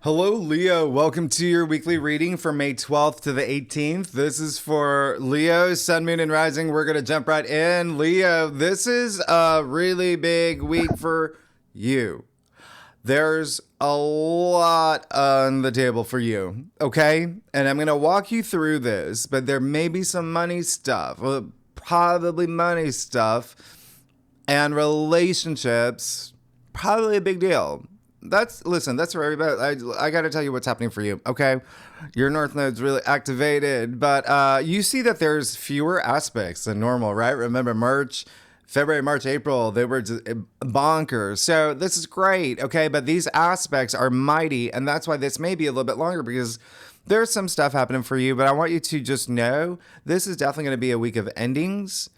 Hello, Leo. Welcome to your weekly reading for May 12th to the 18th. This is for Leo, Sun, Moon, and Rising. We're going to jump right in. Leo, this is a really big week for you. There's a lot on the table for you, okay? And I'm going to walk you through this, but there may be some money stuff, probably money stuff, and relationships, probably a big deal. That's for everybody. I got to tell you what's happening for you, okay? Your North Node's really activated, but you see that there's fewer aspects than normal, right? Remember February, March, April, they were just bonkers. So this is great, okay? But these aspects are mighty, and that's why this may be a little bit longer because there's some stuff happening for you, but I want you to just know this is definitely going to be a week of endings.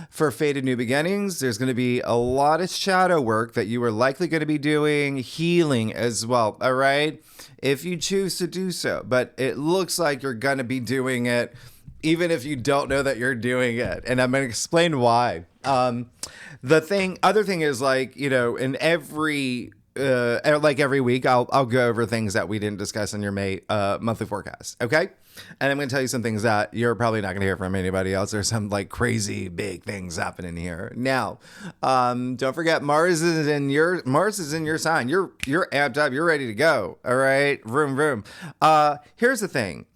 For Faded New Beginnings, there's going to be a lot of shadow work that you are likely going to be doing, healing as well, all right? If you choose to do so, but it looks like you're going to be doing it even if you don't know that you're doing it, and I'm going to explain why. Other thing is, like, you know, in every week, I'll go over things that we didn't discuss in your May monthly forecast, okay? And I'm going to tell you some things that you're probably not going to hear from anybody else. There's some like crazy big things happening here. Now, don't forget Mars is in your sign. You're amped up. You're ready to go. All right, vroom vroom. Here's the thing.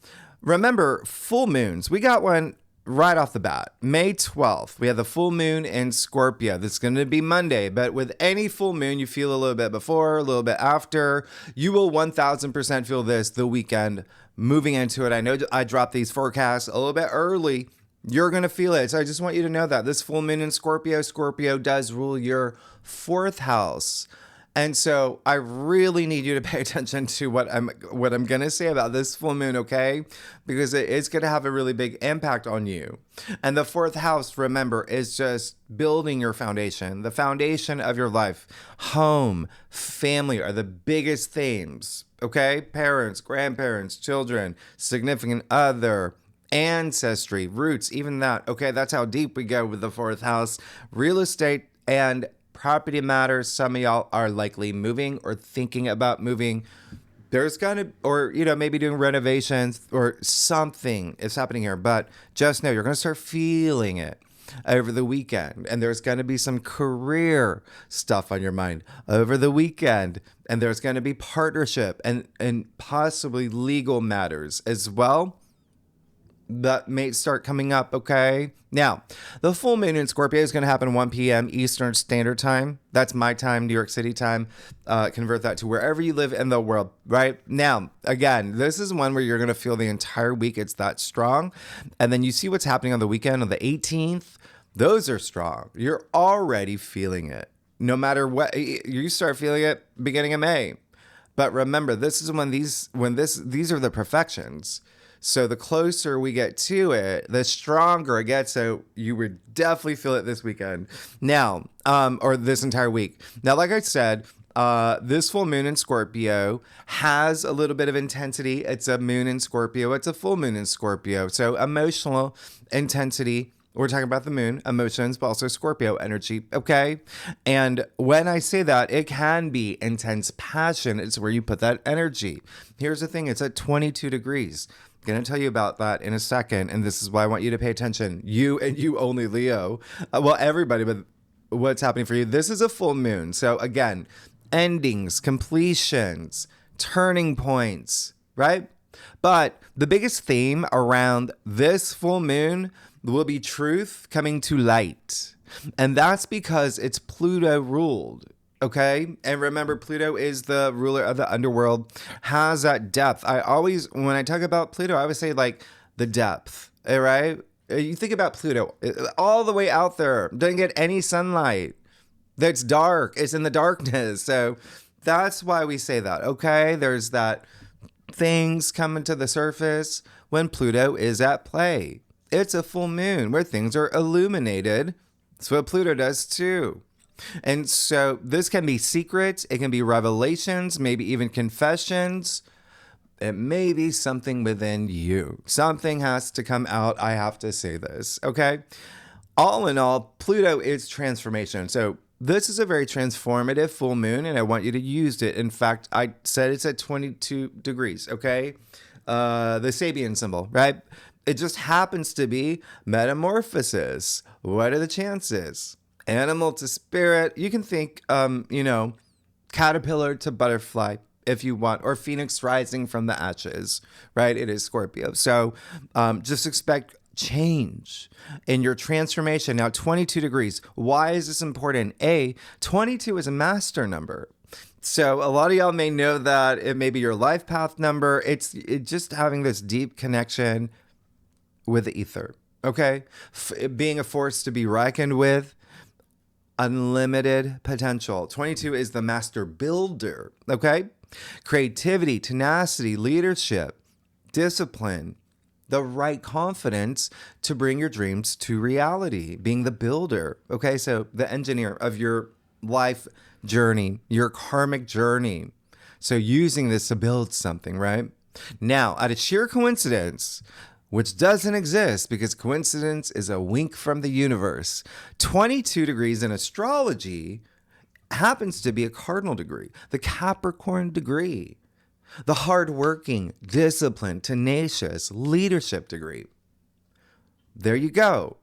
Remember full moons. We got one right off the bat. May 12th, we have the full moon in Scorpio. This is going to be Monday, but with any full moon, you feel a little bit before, a little bit after. You will 1000% feel this the weekend moving into it. I know I dropped these forecasts a little bit early. You're going to feel it. So I just want you to know that this full moon in Scorpio does rule your fourth house. And so I really need you to pay attention to what I'm going to say about this full moon, okay? Because it's going to have a really big impact on you. And the fourth house, remember, is just building your foundation. The foundation of your life. Home, family are the biggest themes, okay? Parents, grandparents, children, significant other, ancestry, roots, even that. Okay, that's how deep we go with the fourth house. Real estate and property matters. Some of y'all are likely moving or thinking about moving. There's maybe doing renovations or something is happening here. But just know you're going to start feeling it over the weekend. And there's going to be some career stuff on your mind over the weekend. And there's going to be partnership and possibly legal matters as well that may start coming up, okay? Now, the full moon in Scorpio is going to happen 1 p.m. Eastern Standard Time. That's my time, New York City time. Convert that to wherever you live in the world, right? Now, again, this is one where you're going to feel the entire week. It's that strong. And then you see what's happening on the weekend on the 18th. Those are strong. You're already feeling it. No matter what, you start feeling it beginning of May. But remember, this is these are the perfections. So the closer we get to it, the stronger it gets. So you would definitely feel it this weekend. Now, or this entire week. Now, like I said, this full moon in Scorpio has a little bit of intensity. It's a moon in Scorpio. It's a full moon in Scorpio. So emotional intensity. We're talking about the moon, emotions, but also Scorpio energy, okay? And when I say that, it can be intense passion. It's where you put that energy. Here's the thing. It's at 22 degrees. I'm going to tell you about that in a second, and this is why I want you to pay attention. You and you only, Leo. Well, everybody, but what's happening for you. This is a full moon. So again, endings, completions, turning points, right? But the biggest theme around this full moon will be truth coming to light. And that's because it's Pluto ruled. Okay. And remember, Pluto is the ruler of the underworld, has that depth. When I talk about Pluto, I always say like the depth, all right? You think about Pluto all the way out there, doesn't get any sunlight. That's dark. It's in the darkness. So that's why we say that. Okay. There's that things coming to the surface when Pluto is at play. It's a full moon where things are illuminated. That's what Pluto does too. And so this can be secrets, it can be revelations, maybe even confessions. It may be something within you. Something has to come out. I have to say this, okay? All in all, Pluto is transformation. So this is a very transformative full moon, and I want you to use it. In fact, I said it's at 22 degrees, okay? The Sabian symbol, right? It just happens to be metamorphosis. What are the chances? Animal to spirit. You can think, caterpillar to butterfly if you want, or phoenix rising from the ashes, right? It is Scorpio. So just expect change in your transformation. Now, 22 degrees. Why is this important? 22 is a master number. So a lot of y'all may know that it may be your life path number. It's just having this deep connection with the ether, okay? Being a force to be reckoned with, unlimited potential. 22 is the master builder, okay? Creativity, tenacity, leadership, discipline, the right confidence to bring your dreams to reality, being the builder, okay? So the engineer of your life journey, your karmic journey. So using this to build something, right? Now, out of sheer coincidence, which doesn't exist because coincidence is a wink from the universe, 22 degrees in astrology happens to be a cardinal degree, the Capricorn degree, the hardworking, disciplined, tenacious leadership degree. There you go.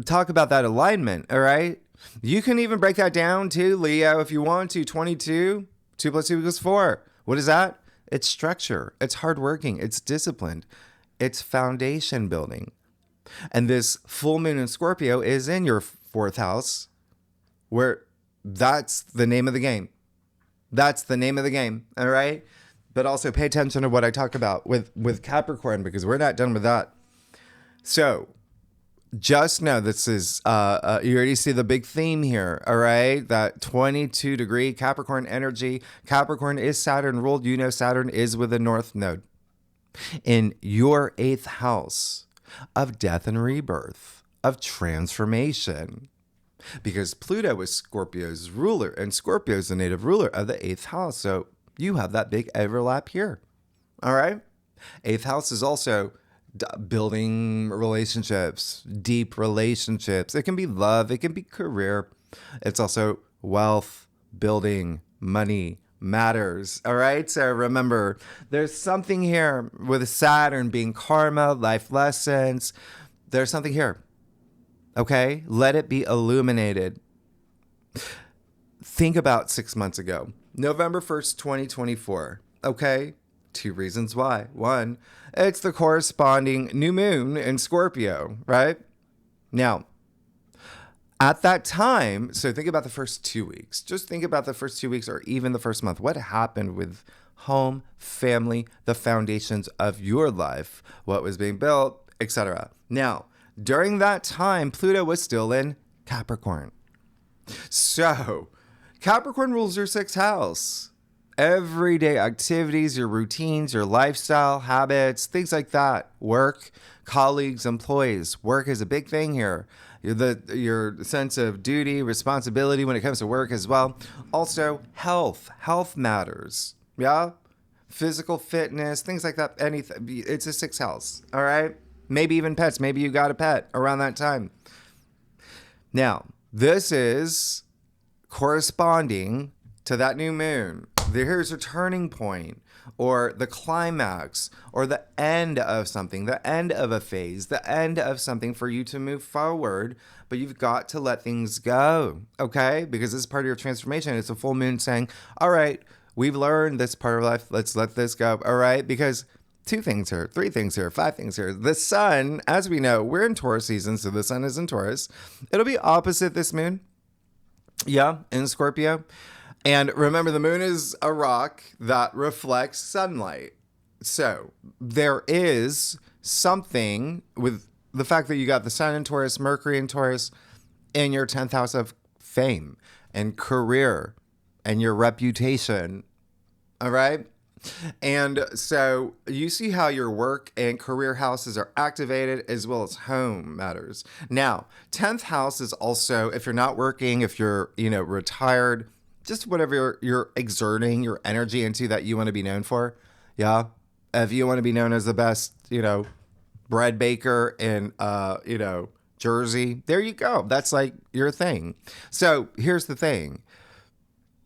Talk about that alignment, all right? You can even break that down too, Leo, if you want to. 22, 2 plus 2 equals 4. What is that? It's structure. It's hardworking. It's disciplined. It's foundation building. And this full moon in Scorpio is in your 4th house, where that's the name of the game. That's the name of the game, all right? But also pay attention to what I talk about with Capricorn, because we're not done with that. So just know this is, you already see the big theme here, all right? That 22 degree Capricorn energy. Capricorn is Saturn ruled. You know Saturn is with the North Node in your 8th house of death and rebirth, of transformation. Because Pluto is Scorpio's ruler, and Scorpio is the native ruler of the 8th house. So you have that big overlap here. All right? 8th house is also building relationships, deep relationships. It can be love. It can be career. It's also wealth, building, money, matters. All right? So remember, there's something here with Saturn being karma, life lessons. There's something here. Okay, let it be illuminated. Think about 6 months ago, November 1st, 2024. Okay, 2 reasons why. 1, it's the corresponding new moon in Scorpio, right? Now, at that time, so think about the first 2 weeks. Just think about the first 2 weeks or even the first month. What happened with home, family, the foundations of your life, what was being built, etc. Now, during that time, Pluto was still in Capricorn. So, Capricorn rules your 6th house. Everyday activities, your routines, your lifestyle, habits, things like that. Work, colleagues, employees. Work is a big thing here. Your sense of duty, responsibility when it comes to work as well. Also, health. Health matters. Yeah? Physical fitness, things like that. Anything. It's a 6th house. All right? Maybe even pets. Maybe you got a pet around that time. Now, this is corresponding to that new moon. Here's a turning point, or the climax, or the end of something, the end of a phase, the end of something for you to move forward. But you've got to let things go, okay? Because this is part of your transformation. It's a full moon saying, all right, we've learned this part of life. Let's let this go, all right? Because 2 things here, 3 things here, 5 things here. The sun, as we know, we're in Taurus season, so the sun is in Taurus. It'll be opposite this moon. Yeah, in Scorpio. And remember, the moon is a rock that reflects sunlight. So there is something with the fact that you got the sun in Taurus, Mercury in Taurus, in your 10th house of fame and career and your reputation. All right? And so you see how your work and career houses are activated, as well as home matters. Now, 10th house is also, if you're not working, if you're, retired, just whatever you're exerting your energy into that you want to be known for. Yeah. If you want to be known as the best, bread baker in, Jersey. There you go. That's like your thing. So here's the thing.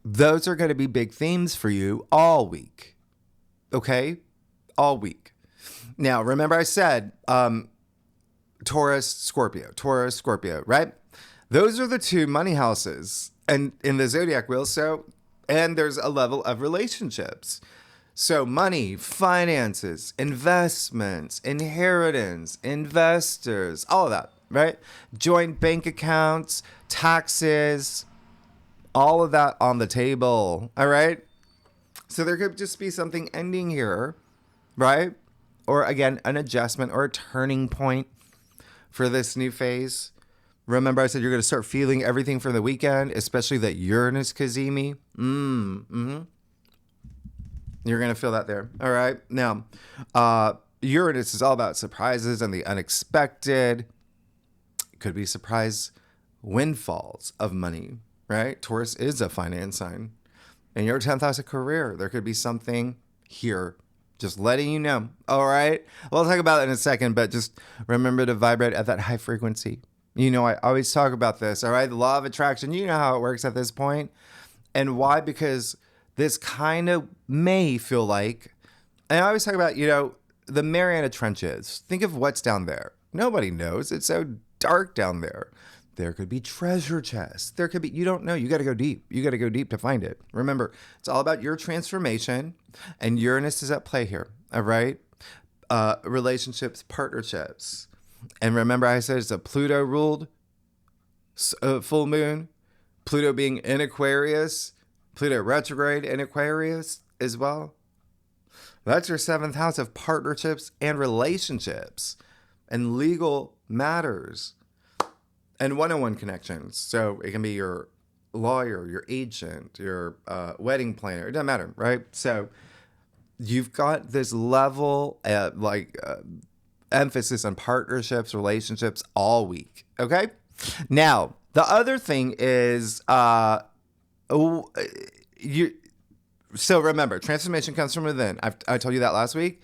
Those are going to be big themes for you all week. Okay? All week. Now, remember I said Taurus, Scorpio, right? Those are the two money houses and in the zodiac wheel. So, and there's a level of relationships. So money, finances, investments, inheritance, investors, all of that, right? Joint bank accounts, taxes, all of that on the table, all right? So there could just be something ending here, right? Or again, an adjustment or a turning point for this new phase. Remember I said you're going to start feeling everything from the weekend, especially that Uranus Kazemi. You're going to feel that there. All right. Now, Uranus is all about surprises and the unexpected. It could be surprise windfalls of money, right? Taurus is a finance sign. In your 10th house of career, there could be something here. Just letting you know. All right. We'll talk about it in a second, but just remember to vibrate at that high frequency. You know, I always talk about this. All right. The law of attraction. You know how it works at this point. And why? Because this kind of may feel like, and I always talk about, you know, the Mariana Trenches. Think of what's down there. Nobody knows. It's so dark down there. There could be treasure chests. There could be, you don't know. You got to go deep. You got to go deep to find it. Remember, it's all about your transformation, and Uranus is at play here. All right. Relationships, partnerships. And remember, I said it's a Pluto ruled full moon. Pluto being in Aquarius. Pluto retrograde in Aquarius as well. That's your 7th house of partnerships and relationships and legal matters and one-on-one connections. So it can be your lawyer, your agent, your wedding planner. It doesn't matter, right? So you've got this level emphasis on partnerships, relationships all week. Okay. Now, the other thing is so remember, transformation comes from within. I told you that last week.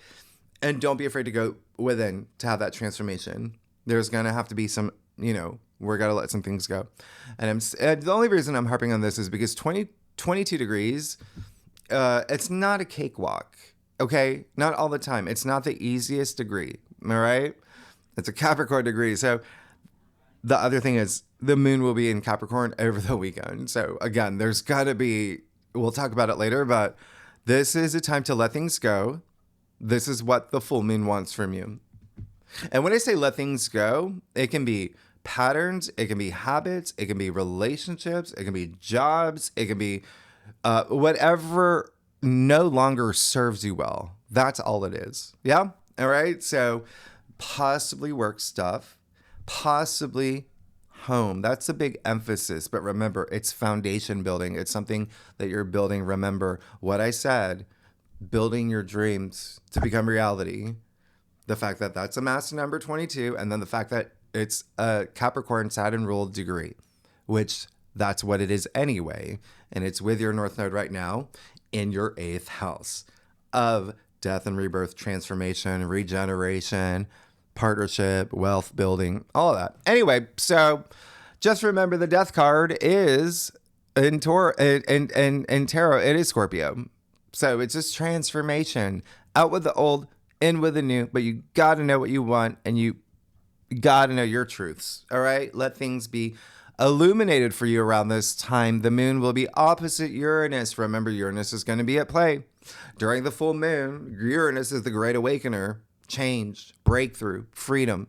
And don't be afraid to go within to have that transformation. There's going to have to be some, you know, we're going to let some things go. And the only reason I'm harping on this is because 22 degrees, it's not a cakewalk. Okay. Not all the time. It's not the easiest degree. All right. It's a Capricorn degree. So the other thing is the moon will be in Capricorn over the weekend. So again, there's got to be, we'll talk about it later, but this is a time to let things go. This is what the full moon wants from you. And when I say let things go, it can be patterns, it can be habits, it can be relationships, it can be jobs, it can be whatever no longer serves you well. That's all it is. Yeah? All right? So possibly work stuff, possibly home. That's a big emphasis. But remember, it's foundation building. It's something that you're building. Remember what I said, building your dreams to become reality. The fact that that's a master number 22, and then the fact that it's a Capricorn Saturn ruled degree, which that's what it is anyway. And it's with your North Node right now in your 8th house of death and rebirth, transformation, regeneration, partnership, wealth building, all of that. Anyway, so just remember the death card is in Tarot, it is Scorpio. So it's just transformation, out with the old, in with the new, but you got to know what you want and you got to know your truths. All right. Let things be illuminated for you around this time. The moon will be opposite Uranus. Remember, Uranus is going to be at play during the full moon. Uranus is the great awakener, change, breakthrough, freedom.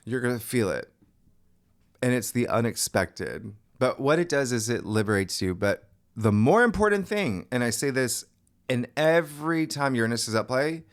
You're going to feel it. And it's the unexpected. But what it does is it liberates you. But the more important thing, and I say this in every time Uranus is at play,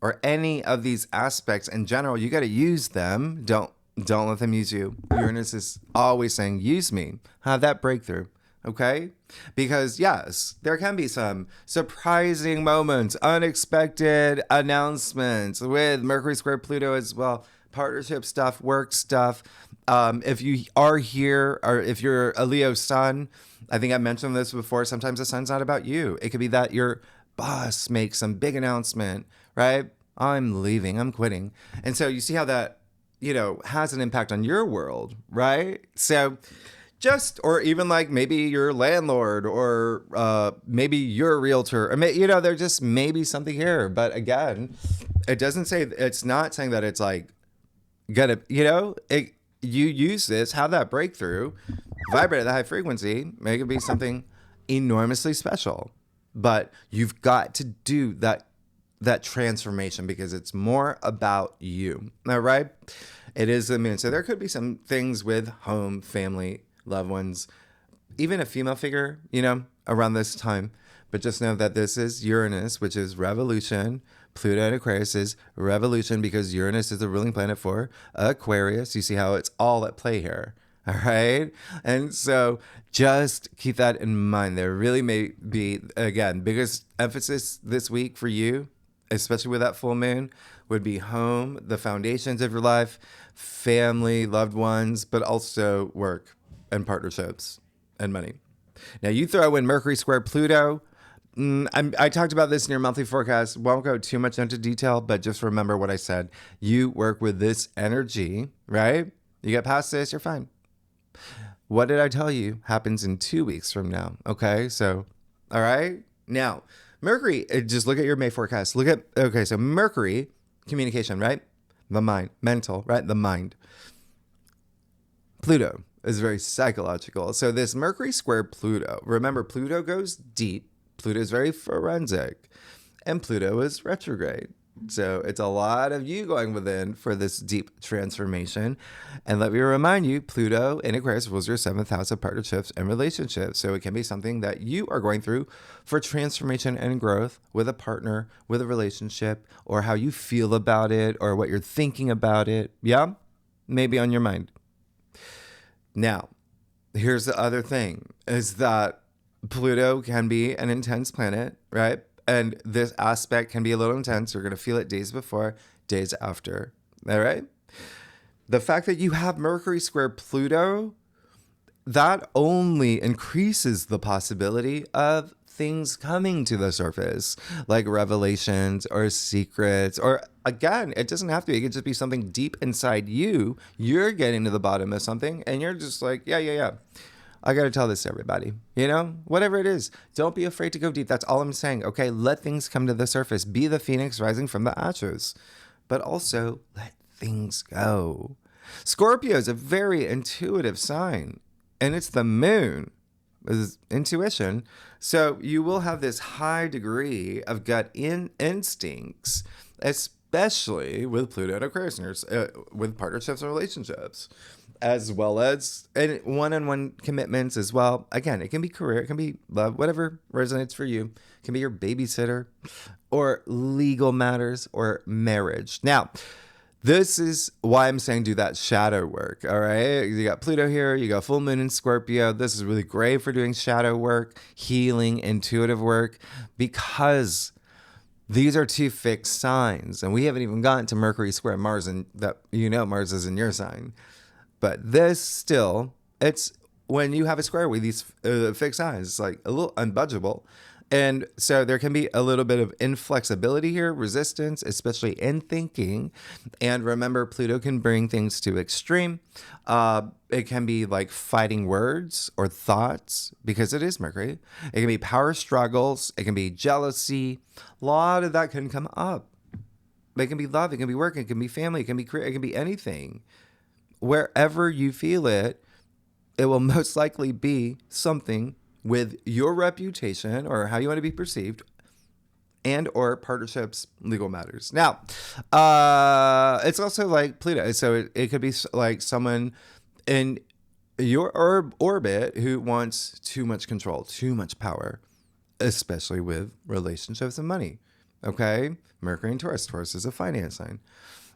or any of these aspects in general, you got to use them. Don't let them use you. Uranus is always saying, use me. Have that breakthrough. Okay? Because yes, there can be some surprising moments, unexpected announcements with Mercury square Pluto as well. Partnership stuff, work stuff. If you are here, or if you're a Leo sun, I think I mentioned this before, sometimes the sun's not about you. It could be that your boss makes some big announcement, right? I'm leaving, I'm quitting. And so you see how that has an impact on your world, right? So or even like maybe your landlord or maybe your realtor, or there just may be something here. But again, it's not saying that it's like gonna, you use this, have that breakthrough, vibrate at the high frequency, make it be something enormously special. But you've got to do that transformation because it's more about you. All right? It is the moon. So there could be some things with home, family, loved ones, even a female figure, around this time. But just know that this is Uranus, which is revolution. Pluto and Aquarius is revolution because Uranus is the ruling planet for Aquarius. You see how it's all at play here. All right. And so just keep that in mind. There really may be, again, biggest emphasis this week for you, especially with that full moon, would be home, the foundations of your life, family, loved ones, but also work and partnerships and money. Now you throw in Mercury square Pluto. I talked about this in your monthly forecast. Won't go too much into detail, but just remember what I said. You work with this energy, right? You get past this, you're fine. What did I tell you happens in 2 weeks from now? Okay, so, all right. Now, Mercury, just look at your May forecast. So Mercury, communication, right? The mind, mental, right? The mind. Pluto is very psychological. So this Mercury square Pluto, remember, Pluto goes deep. Pluto is very forensic, and Pluto is retrograde. So it's a lot of you going within for this deep transformation. And let me remind you, Pluto in Aquarius rules your 7th house of partnerships and relationships. So it can be something that you are going through for transformation and growth with a partner, with a relationship, or how you feel about it, or what you're thinking about it. Yeah, maybe on your mind. Now, here's the other thing, is that Pluto can be an intense planet, right? And this aspect can be a little intense. You're going to feel it days before, days after. All right? The fact that you have Mercury square Pluto, that only increases the possibility of things coming to the surface, like revelations or secrets, or again, it doesn't have to be. It could just be something deep inside you. You're getting to the bottom of something, and you're just like, yeah. I got to tell this to everybody, whatever it is. Don't be afraid to go deep. That's all I'm saying. Okay. Let things come to the surface. Be the phoenix rising from the ashes, but also let things go. Scorpio is a very intuitive sign, and it's the moon is intuition. So you will have this high degree of gut instincts, especially with Pluto and Aquarius, with partnerships and relationships, as well as and one-on-one commitments as well. Again, it can be career, it can be love, whatever resonates for you. It can be your babysitter or legal matters or marriage. Now, this is why I'm saying do that shadow work, all right? You got Pluto here, you got full moon in Scorpio. This is really great for doing shadow work, healing, intuitive work, because these are 2 fixed signs. And we haven't even gotten to Mercury square Mars, and that Mars is in your sign. But this still, it's when you have a square with these fixed signs, it's like a little unbudgeable. And so there can be a little bit of inflexibility here, resistance, especially in thinking. And remember, Pluto can bring things to extreme. It can be like fighting words or thoughts, because it is Mercury. It can be power struggles. It can be jealousy. A lot of that can come up. It can be love. It can be work. It can be family. It can be career. It can be anything. Wherever you feel it, it will most likely be something with your reputation or how you want to be perceived, and or partnerships, legal matters. Now, it's also like Pluto. So it could be like someone in your orbit who wants too much control, too much power, especially with relationships and money. Okay? Mercury and Taurus. Taurus is a finance sign.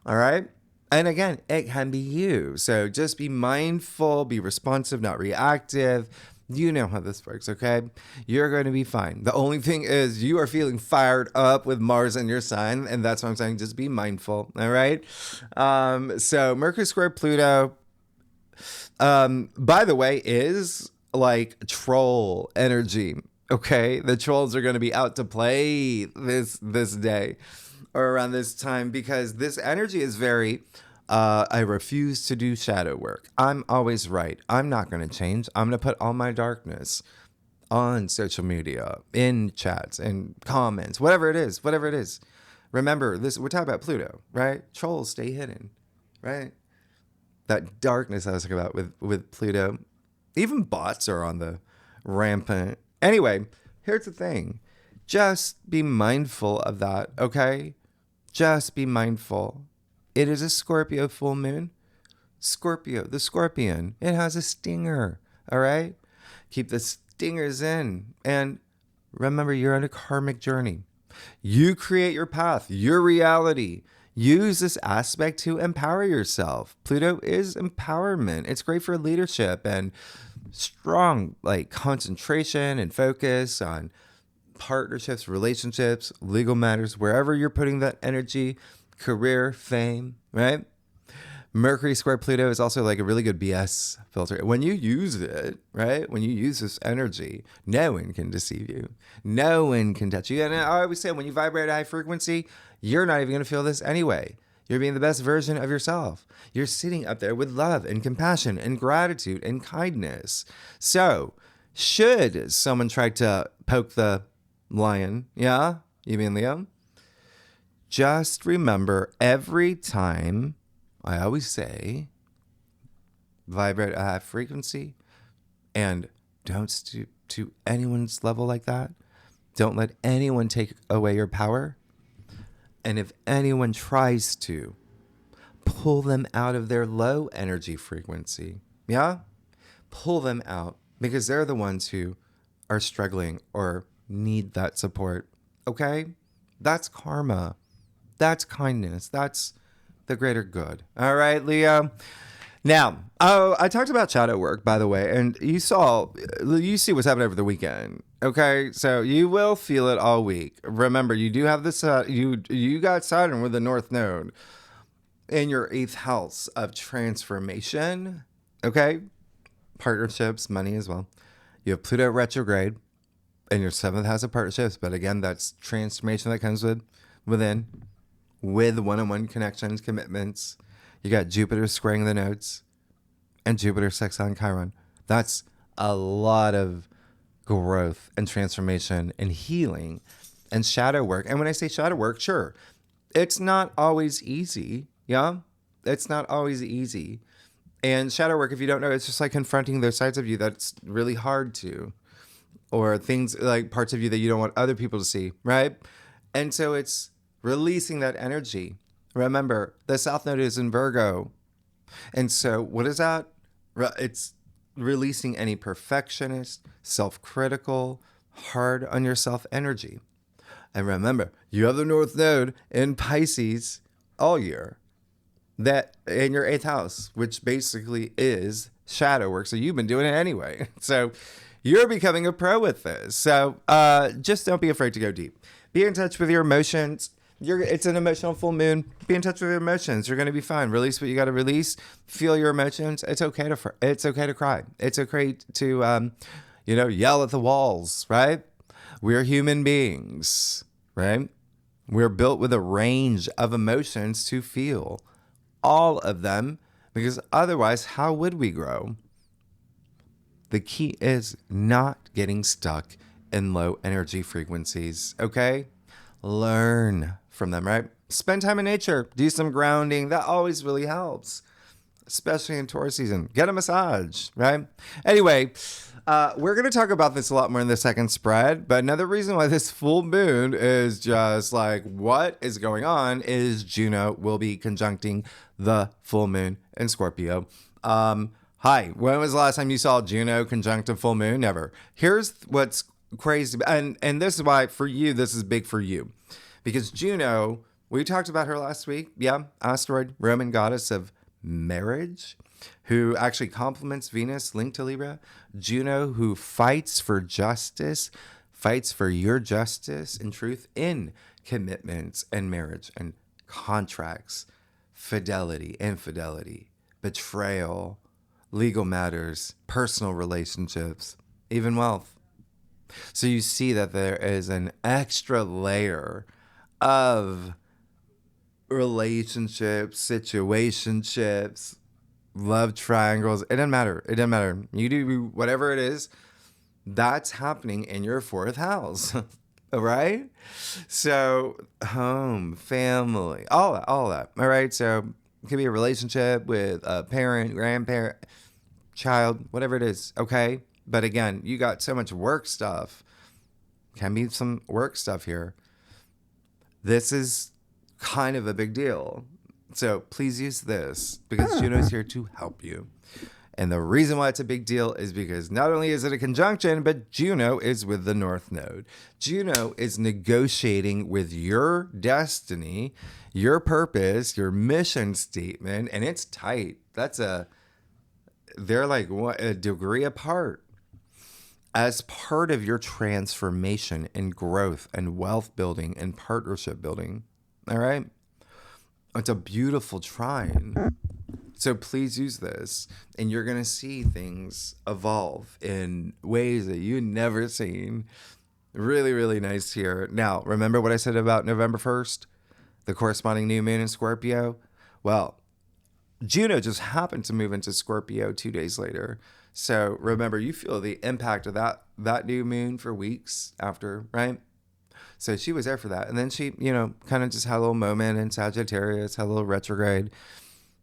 All right? And again, it can be you. So just be mindful, be responsive, not reactive. You know how this works, okay? You're going to be fine. The only thing is you are feeling fired up with Mars in your sign, and that's what I'm saying. Just be mindful, all right? So Mercury square Pluto, by the way, is like troll energy, okay? The trolls are going to be out to play this day or around this time, because this energy is very I refuse to do shadow work. I'm always right. I'm not going to change. I'm going to put all my darkness on social media, in chats, in comments, whatever it is, whatever it is. Remember, this we're talking about Pluto, right? Trolls stay hidden, right? That darkness I was talking about with Pluto. Even bots are on the rampant. Anyway, here's the thing. Just be mindful of that, okay? Just be mindful. It is a Scorpio full moon. Scorpio, the scorpion, it has a stinger, all right? Keep the stingers in. And remember, you're on a karmic journey. You create your path, your reality. Use this aspect to empower yourself. Pluto is empowerment. It's great for leadership and strong like concentration and focus on partnerships, relationships, legal matters, wherever you're putting that energy, career, fame, right? Mercury square Pluto is also like a really good BS filter. When you use it, right? When you use this energy, no one can deceive you. No one can touch you. And I always say, when you vibrate at high frequency, you're not even going to feel this anyway. You're being the best version of yourself. You're sitting up there with love and compassion and gratitude and kindness. So, should someone try to poke the lion, yeah? You mean Leo? Just remember every time, I always say, vibrate at high frequency and don't stoop to anyone's level like that. Don't let anyone take away your power. And if anyone tries to, pull them out of their low energy frequency. Yeah? Pull them out because they're the ones who are struggling or need that support. Okay? That's karma. That's kindness. That's the greater good. All right, Leo. Now, I talked about shadow work, by the way, and you see what's happened over the weekend. Okay, so you will feel it all week. Remember, you do have this. You got Saturn with the North Node in your 8th house of transformation. Okay, partnerships, money as well. You have Pluto retrograde in your 7th house of partnerships, but again, that's transformation that comes within. With one-on-one connections, commitments. You got Jupiter squaring the nodes and Jupiter sextile Chiron. That's a lot of growth and transformation and healing and shadow work. And when I say shadow work, sure, it's not always easy. Yeah, it's not always easy. And shadow work, if you don't know, it's just like confronting those sides of you that's really hard to, or things like parts of you that you don't want other people to see, right? And so it's releasing that energy. Remember, the South Node is in Virgo. And so what is that? It's releasing any perfectionist, self-critical, hard on yourself energy. And remember, you have the North Node in Pisces all year. That in your 8th house, which basically is shadow work. So you've been doing it anyway. So you're becoming a pro with this. So just don't be afraid to go deep. Be in touch with your emotions. It's an emotional full moon. Be in touch with your emotions. You're going to be fine. Release what you got to release. Feel your emotions. It's okay to cry. It's okay to yell at the walls, right? We're human beings, right? We're built with a range of emotions to feel all of them, because otherwise, how would we grow? The key is not getting stuck in low energy frequencies, okay? Learn from them, right? Spend time in nature. Do some grounding. That always really helps, especially in Taurus season. Get a massage, right? Anyway, we're going to talk about this a lot more in the second spread, but another reason why this full moon is just like, what is going on, is Juno will be conjuncting the full moon in Scorpio. Hi, when was the last time you saw Juno conjunct a full moon? Never. Here's what's crazy, and this is why for you this is big for you, because Juno, we talked about her last week. Yeah, asteroid, Roman goddess of marriage, who actually complements Venus linked to Libra. Juno, who fights for justice, fights for your justice and truth in commitments and marriage and contracts, fidelity, infidelity, betrayal, legal matters, personal relationships, even wealth. So you see that there is an extra layer of relationships, situationships, love triangles. It doesn't matter. It doesn't matter. You do whatever it is. That's happening in your fourth house. All right. So home, family, all that. All right. So it could be a relationship with a parent, grandparent, child, whatever it is. Okay. But again, you got so much work stuff. Can be some work stuff here. This is kind of a big deal. So please use this because Juno's here to help you. And the reason why it's a big deal is because not only is it a conjunction, but Juno is with the North Node. Juno is negotiating with your destiny, your purpose, your mission statement, and it's tight. They're like a degree apart. As part of your transformation and growth and wealth building and partnership building. All right? It's a beautiful trine. So please use this, and you're going to see things evolve in ways that you've never seen. Really, really nice here. Now, remember what I said about November 1st? The corresponding new moon in Scorpio? Well, Juno just happened to move into Scorpio 2 days later. So remember, you feel the impact of that new moon for weeks after, right? So she was there for that. And then she, kind of just had a little moment in Sagittarius, had a little retrograde,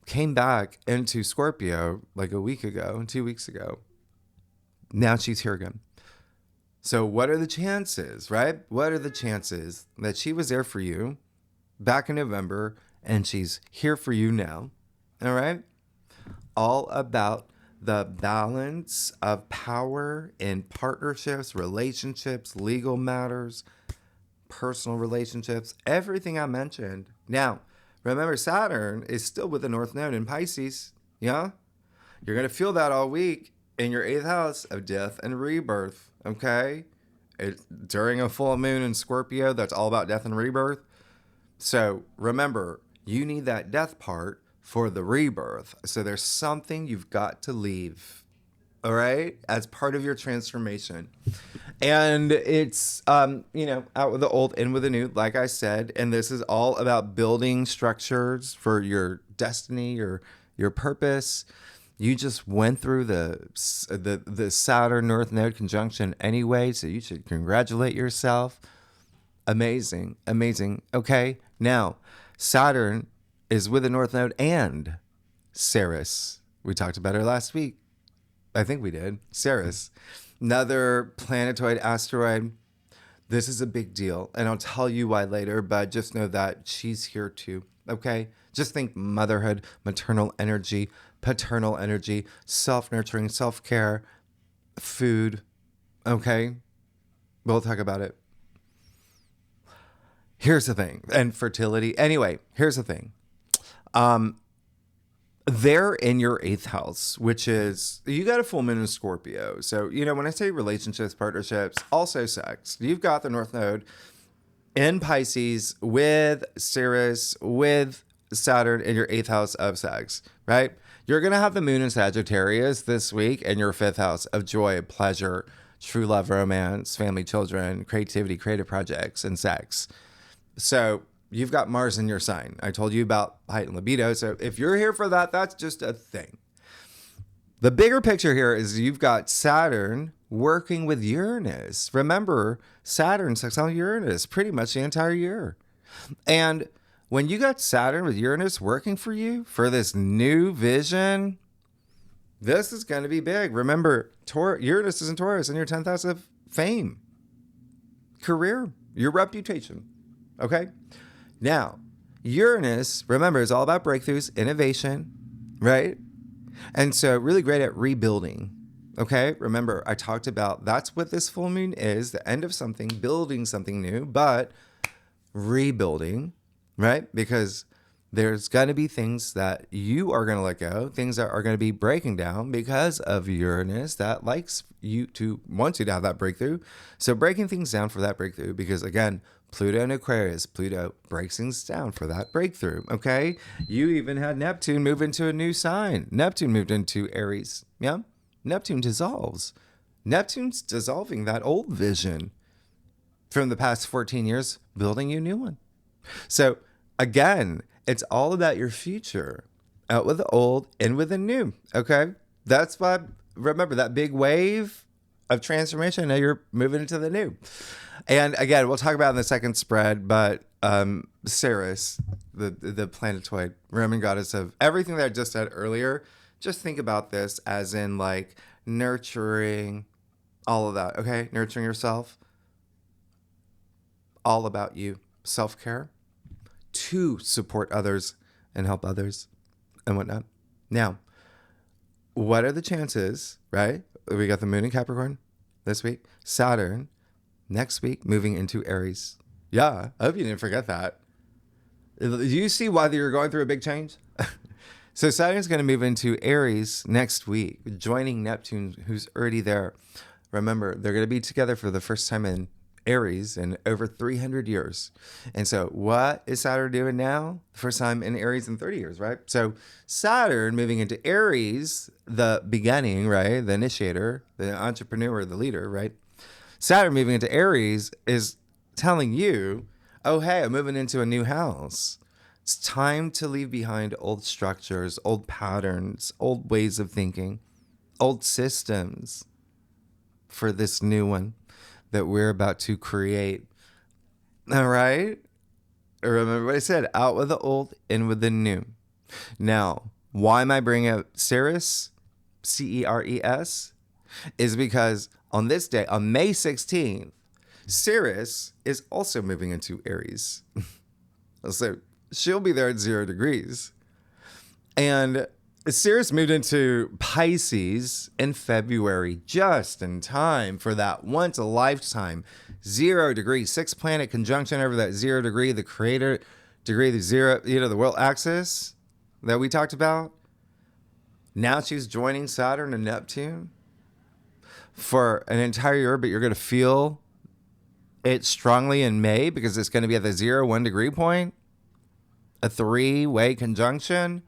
came back into Scorpio like a week ago, 2 weeks ago. Now she's here again. So what are the chances, right? What are the chances that she was there for you back in November and she's here for you now? All right? All about the balance of power in partnerships, relationships, legal matters, personal relationships, everything I mentioned. Now, remember, Saturn is still with the North Node in Pisces. Yeah? You're going to feel that all week in your 8th house of death and rebirth. Okay? During a full moon in Scorpio, that's all about death and rebirth. So remember, you need that death part for the rebirth. So there's something you've got to leave, all right, as part of your transformation. And it's, out with the old, in with the new, like I said. And this is all about building structures for your destiny, your purpose. You just went through the Saturn North Node conjunction anyway, so you should congratulate yourself. Amazing, amazing. Okay, now Saturn is with the North Node and Ceres. We talked about her last week. I think we did. Ceres, another planetoid asteroid. This is a big deal, and I'll tell you why later, but just know that she's here too, okay? Just think motherhood, maternal energy, paternal energy, self-nurturing, self-care, food, okay? We'll talk about it. Here's the thing, and fertility. Anyway, here's the thing. They're in your 8th house, which is, you got a full moon in Scorpio. So, when I say relationships, partnerships, also sex, you've got the North Node in Pisces with Ceres, with Saturn in your 8th house of sex, right? You're going to have the moon in Sagittarius this week in your 5th house of joy, pleasure, true love, romance, family, children, creativity, creative projects, and sex. So you've got Mars in your sign. I told you about height and libido. So if you're here for that, that's just a thing. The bigger picture here is you've got Saturn working with Uranus. Remember, Saturn sextiles Uranus pretty much the entire year. And when you got Saturn with Uranus working for you for this new vision, this is going to be big. Remember, Uranus is in Taurus in your 10th house of fame, career, your reputation. Okay? Now, Uranus, remember, is all about breakthroughs, innovation, right? And so really great at rebuilding. Okay? Remember, I talked about that's what this full moon is, the end of something, building something new, but rebuilding, right? Because there's going to be things that you are going to let go, things that are going to be breaking down because of Uranus that wants you to have that breakthrough. So breaking things down for that breakthrough, because again, Pluto and Aquarius, Pluto breaks things down for that breakthrough, okay? You even had Neptune move into a new sign. Neptune moved into Aries, yeah? Neptune dissolves. Neptune's dissolving that old vision from the past 14 years, building you a new one. So again, It's all about your future. Out with the old, in with the new. Okay? That's why, remember that big wave of transformation. Now you're moving into the new. And again, we'll talk about it in the second spread, but Ceres, the planetoid, Roman goddess of everything that I just said earlier, just think about this as in like nurturing, all of that, okay? Nurturing yourself, all about you, self-care, to support others and help others and whatnot. Now, what are the chances, right? We got the moon in Capricorn this week, Saturn next week moving into Aries. Yeah, I hope you didn't forget that. Do you see why you're going through a big change? So Saturn's going to move into Aries next week, joining Neptune, who's already there. Remember, they're going to be together for the first time in Aries in over 300 years. And so what is Saturn doing now? The first time in Aries in 30 years, right? So Saturn moving into Aries, the beginning, right? The initiator, the entrepreneur, the leader, right? Saturn moving into Aries is telling you, oh, hey, I'm moving into a new house. It's time to leave behind old structures, old patterns, old ways of thinking, old systems for this new one that we're about to create. All right? Remember what I said, out with the old, in with the new. Now, why am I bringing up Ceres, Ceres? Is because on this day, on May 16th, Ceres is also moving into Aries. So she'll be there at 0 degrees. And Ceres moved into Pisces in February, just in time for that once a lifetime 0 degree, 6-planet conjunction over that 0 degree, the creator degree, the zero, the world axis that we talked about. Now she's joining Saturn and Neptune for an entire year, but you're going to feel it strongly in May because it's going to be at the 0-1 degree point, a 3-way conjunction.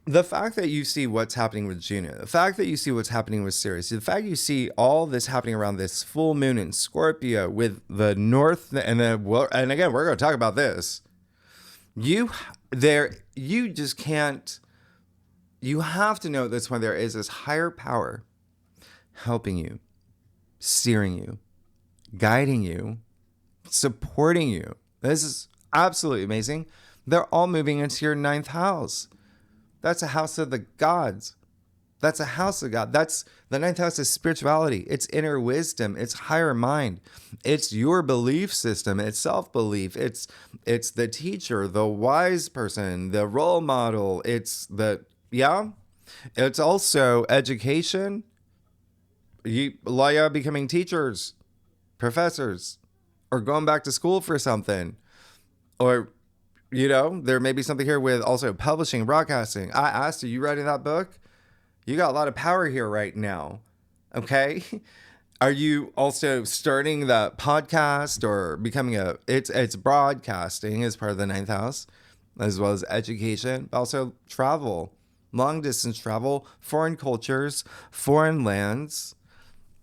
The fact that you see what's happening with Juno, the fact that you see what's happening with Ceres, the fact you see all this happening around this full moon in Scorpio with the north, and again, we're going to talk about this. You just can't. You have to know at this point there is this higher power helping you, steering you, guiding you, supporting you. This is absolutely amazing. They're all moving into your 9th house. That's a house of the gods. That's a house of God. That's the 9th house is spirituality. It's inner wisdom. It's higher mind. It's your belief system. It's self-belief. It's the teacher, the wise person, the role model. It's also education. You becoming teachers, professors, or going back to school for something, or there may be something here with also publishing, broadcasting. I asked you writing that book? You got a lot of power here right now. Okay. Are you also starting the podcast or becoming it's broadcasting as part of the 9th house, as well as education, also travel, long distance travel, foreign cultures, foreign lands.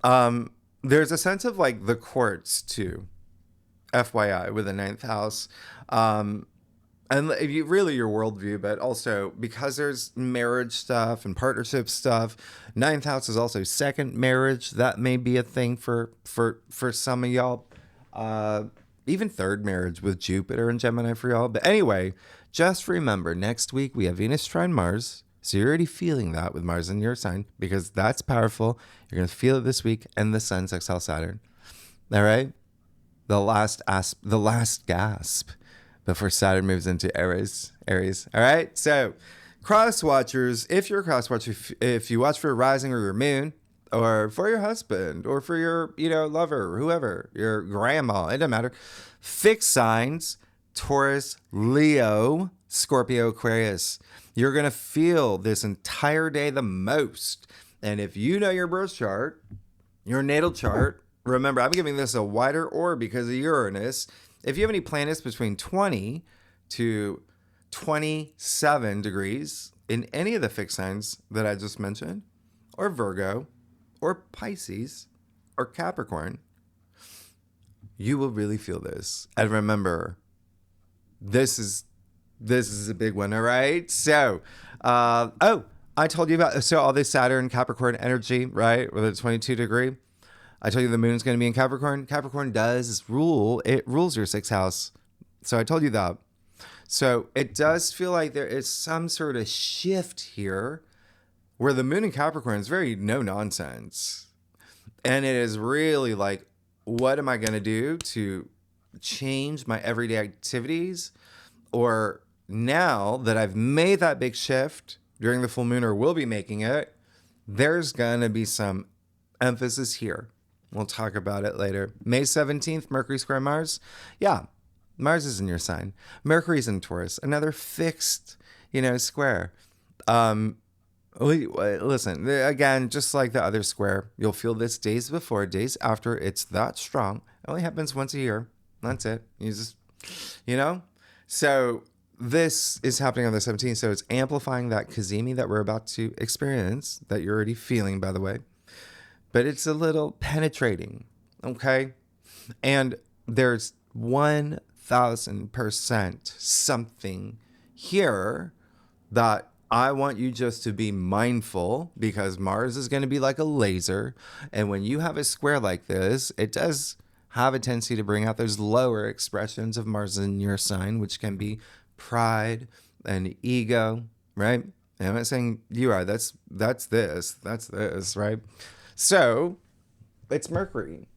There's a sense of like the courts too, FYI, with the 9th house. And your worldview, but also because there's marriage stuff and partnership stuff. 9th house is also second marriage. That may be a thing for some of y'all. Even third marriage with Jupiter and Gemini for y'all. But anyway, just remember, next week we have Venus trine Mars. So you're already feeling that with Mars in your sign because that's powerful. You're going to feel it this week, and the Sun sextile Saturn. All right? The last gasp before Saturn moves into Aries. All right. So cross watchers, if you're a cross watcher, if you watch for your rising or your moon, or for your husband, or for your, lover, or whoever, your grandma, it doesn't matter. Fixed signs, Taurus, Leo, Scorpio, Aquarius. You're going to feel this entire day the most. And if you know your birth chart, your natal chart, remember, I'm giving this a wider orb because of Uranus. If you have any planets between 20 to 27 degrees in any of the fixed signs that I just mentioned, or Virgo, or Pisces, or Capricorn, you will really feel this. And remember, this is a big one. All right. So, I told you about, so all this Saturn Capricorn energy, right? With a 22 degree. I told you the moon's going to be in Capricorn. Capricorn does rule. It rules your sixth house. So I told you that. So it does feel like there is some sort of shift here where the moon in Capricorn is very no nonsense. And it is really like, what am I going to do to change my everyday activities? Or now that I've made that big shift during the full moon, or will be making it, there's going to be some emphasis here. We'll talk about it later. May 17th, Mercury square Mars. Yeah, Mars is in your sign. Mercury's in Taurus. Another fixed, square. Listen, again, just like the other square, you'll feel this days before, days after. It's that strong. It only happens once a year. That's it. You just, So this is happening on the 17th. So it's amplifying that Kazemi that we're about to experience, that you're already feeling, by the way. But it's a little penetrating, okay? And there's 1,000% something here that I want you just to be mindful, because Mars is going to be like a laser. And when you have a square like this, it does have a tendency to bring out those lower expressions of Mars in your sign, which can be pride and ego, right? And I'm not saying you are. That's this, right? So it's Mercury,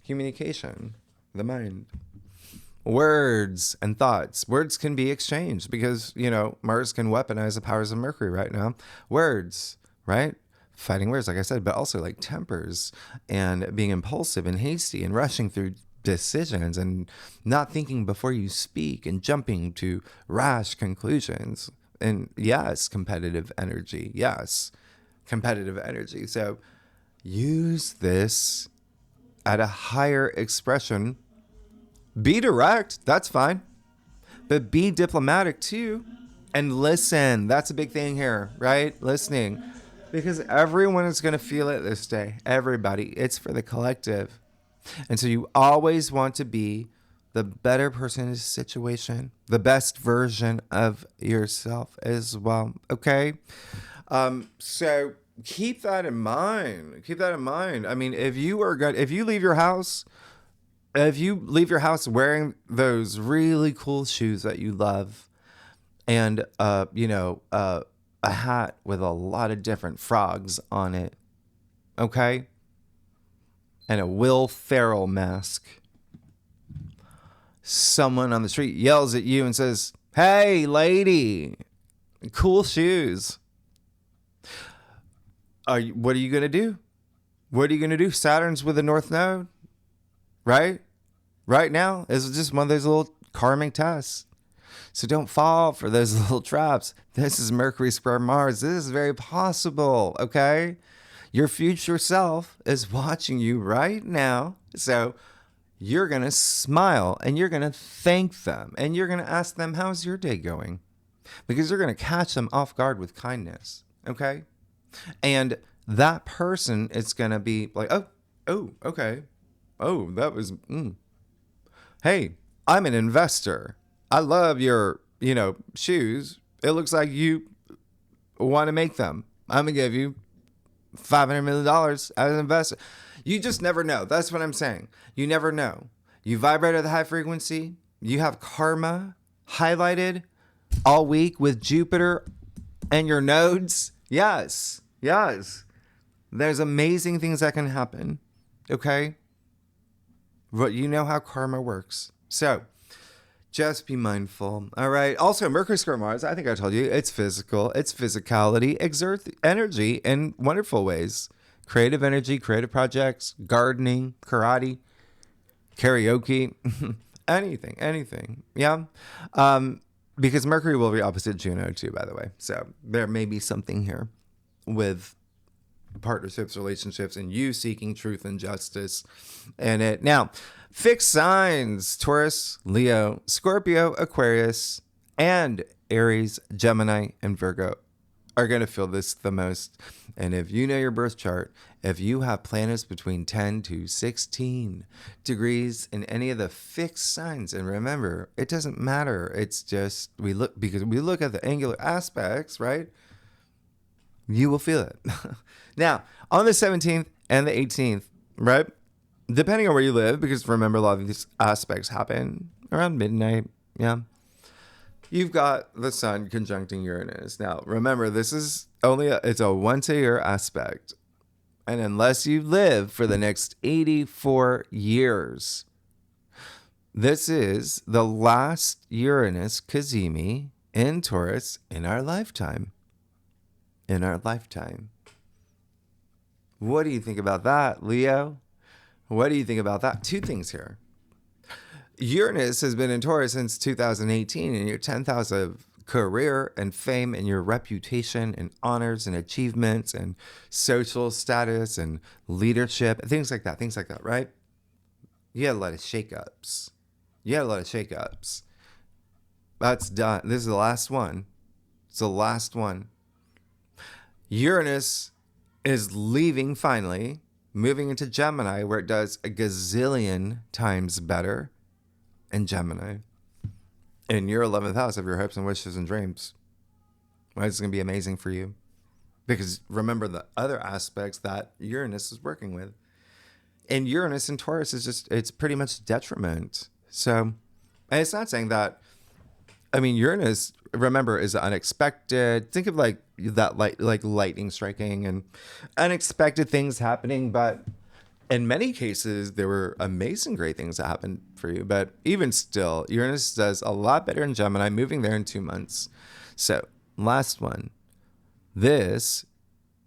communication, the mind, words and thoughts. Words can be exchanged because, Mars can weaponize the powers of Mercury right now. Words, right? Fighting words, like I said, but also like tempers and being impulsive and hasty and rushing through decisions and not thinking before you speak and jumping to rash conclusions. And yes, competitive energy. So use this at a higher expression. Be direct, that's fine. But be diplomatic too. And listen, that's a big thing here, right? Listening. Because everyone is going to feel it this day. Everybody. It's for the collective. And so you always want to be the better person in a situation, the best version of yourself as well. Okay? So keep that in mind. I mean, if you leave your house wearing those really cool shoes that you love, and a hat with a lot of different frogs on it, okay, and a Will Ferrell mask, someone on the street yells at you and says, "Hey, lady, cool shoes." What are you going to do? Saturn's with the North Node, right? Right now is just one of those little karmic tests. So don't fall for those little traps. This is Mercury square Mars. This is very possible, okay? Your future self is watching you right now. So you're going to smile and you're going to thank them and you're going to ask them, how's your day going? Because you're going to catch them off guard with kindness, okay? And that person is going to be like, oh, okay. Oh, that was, Hey, I'm an investor. I love your, shoes. It looks like you want to make them. I'm going to give you $500 million as an investor. You just never know. That's what I'm saying. You never know. You vibrate at the high frequency. You have karma highlighted all week with Jupiter and your nodes. Yes. There's amazing things that can happen. Okay? But you know how karma works. So just be mindful. All right. Also, Mercury square Mars, I think I told you, it's physical. It's physicality. Exert energy in wonderful ways. Creative energy, creative projects, gardening, karate, karaoke, anything. Yeah. Because Mercury will be opposite Juno too, by the way. So there may be something here with partnerships, relationships, and you seeking truth and justice in it. Now, fixed signs: Taurus, Leo, Scorpio, Aquarius, and Aries, Gemini, and Virgo are going to feel this the most. And if you know your birth chart, if you have planets between 10 to 16 degrees in any of the fixed signs, and remember, it doesn't matter. It's just because we look at the angular aspects, right? You will feel it. Now, on the 17th and the 18th, right? Depending on where you live, because remember, a lot of these aspects happen around midnight. Yeah. You've got the sun conjuncting Uranus. Now, remember, this is it's a once a year aspect. And unless you live for the next 84 years, this is the last Uranus Cazimi in Taurus in our lifetime. In our lifetime. What do you think about that, Leo? What do you think about that? Two things here. Uranus has been in Taurus since 2018, and your 10th house of career and fame and your reputation and honors and achievements and social status and leadership, things like that, right? You had a lot of shakeups. That's done. This is the last one. It's the last one. Uranus is leaving finally, moving into Gemini, where it does a gazillion times better in Gemini. In your 11th house of your hopes and wishes and dreams. Well, it's going to be amazing for you. Because remember the other aspects that Uranus is working with. And Uranus in Taurus is it's pretty much detriment. So, and it's not saying that, Uranus, remember, is unexpected. Think of like lightning striking and unexpected things happening, but in many cases, there were amazing, great things that happened for you. But even still, Uranus does a lot better in Gemini, moving there in 2 months. So, last one. This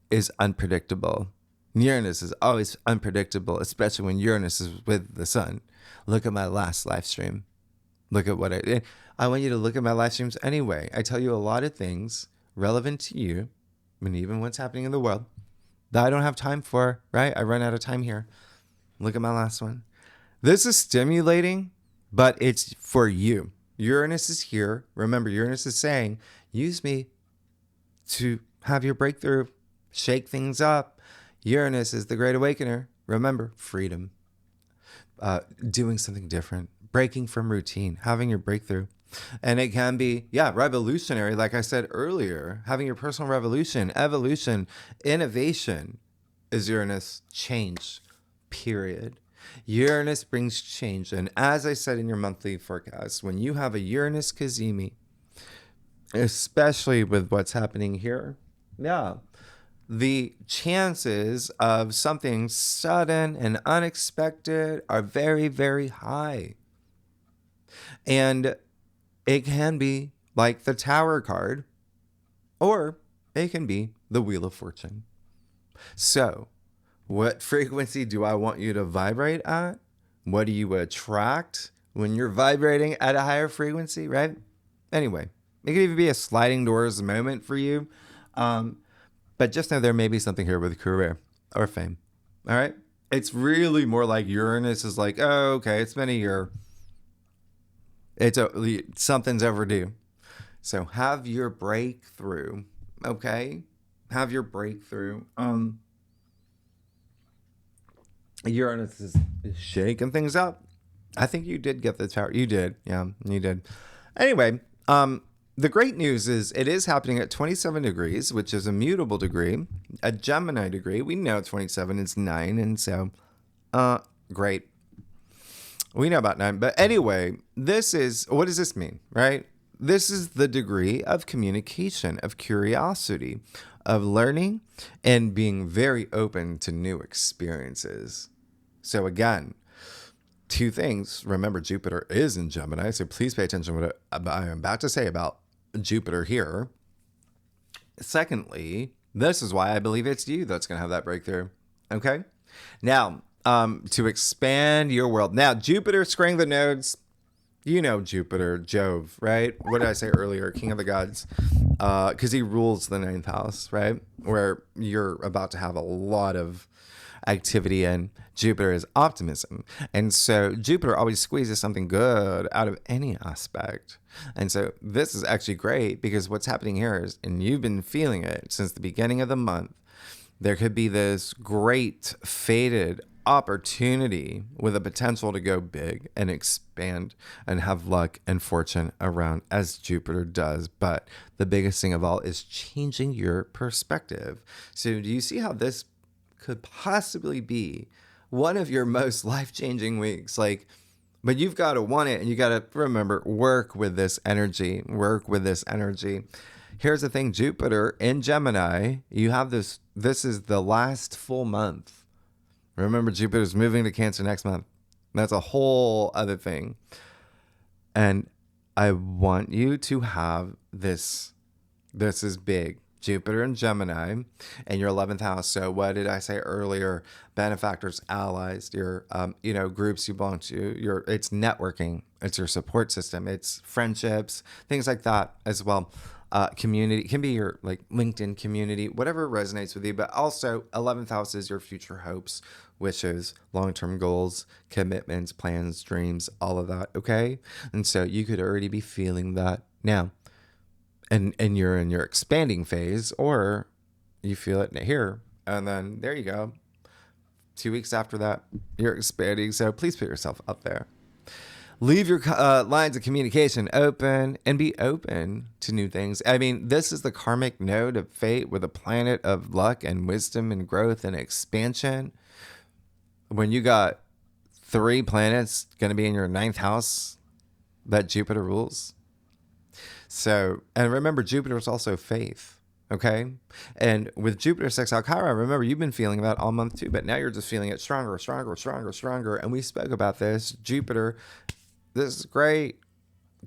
is unpredictable. Uranus is always unpredictable, especially when Uranus is with the sun. Look at my last live stream. Look at what I did. I want you to look at my live streams anyway. I tell you a lot of things relevant to you, and even what's happening in the world, that I don't have time for, right? I run out of time here. Look at my last one. This is stimulating, but it's for you. Uranus is here. Remember, Uranus is saying, use me to have your breakthrough. Shake things up. Uranus is the great awakener. Remember, freedom. Doing something different. Breaking from routine. Having your breakthrough. And it can be, revolutionary, like I said earlier. Having your personal revolution, evolution, innovation is Uranus. Change, period. Uranus brings change. And as I said in your monthly forecast, when you have a Uranus Cazimi, especially with what's happening here, the chances of something sudden and unexpected are very, very high. And it can be like the Tower card, or it can be the Wheel of Fortune. So, what frequency do I want you to vibrate at? What do you attract when you're vibrating at a higher frequency, right? Anyway, it could even be a sliding doors moment for you. But just know there may be something here with career or fame. All right? It's really more like Uranus is like, oh, okay, it's been a year. Something's overdue. So have your breakthrough, okay? Have your breakthrough. Uranus is shaking things up. I think you did get the Tower. You did. Yeah, you did. Anyway, the great news is it is happening at 27 degrees, which is a mutable degree, a Gemini degree. We know 27 is 9, and so, great. We know about 9. But anyway, what does this mean, right? This is the degree of communication, of curiosity, of learning, and being very open to new experiences. So again, 2 things. Remember, Jupiter is in Gemini, so please pay attention to what I'm about to say about Jupiter here. Secondly, this is why I believe it's you that's going to have that breakthrough. Okay? Now, to expand your world. Now, Jupiter squaring the nodes. You know Jupiter, Jove, right? What did I say earlier? King of the gods. Because he rules the 9th house, right? Where you're about to have a lot of activity, and Jupiter is optimism. And so Jupiter always squeezes something good out of any aspect. And so this is actually great because what's happening here is, and you've been feeling it since the beginning of the month, there could be this great fated opportunity with a potential to go big and expand and have luck and fortune around as Jupiter does. But the biggest thing of all is changing your perspective. So do you see how this could possibly be one of your most life-changing weeks? But you've got to want it, and you got to remember, work with this energy. Here's the thing, Jupiter in Gemini, you have this is the last full month. Remember, Jupiter's moving to Cancer next month. That's a whole other thing. And I want you to have this. This is big. Jupiter in Gemini and your 11th house. So what did I say earlier? Benefactors, allies, your groups you belong to. It's networking. It's your support system. It's friendships, things like that as well. Community can be your LinkedIn community, whatever resonates with you. But also 11th house is your future hopes, wishes, long-term goals, commitments, plans, dreams, all of that. Okay. And so you could already be feeling that now. And you're in your expanding phase, or you feel it here. And then there you go. 2 weeks after that, you're expanding. So please put yourself up there. Leave your lines of communication open and be open to new things. I mean, this is the karmic node of fate with a planet of luck and wisdom and growth and expansion. When you got 3 planets going to be in your 9th house that Jupiter rules. So, and remember, Jupiter is also faith, okay? And with Jupiter sextile Chiron, remember, you've been feeling that all month too, but now you're just feeling it stronger. And we spoke about this. Jupiter, this is great.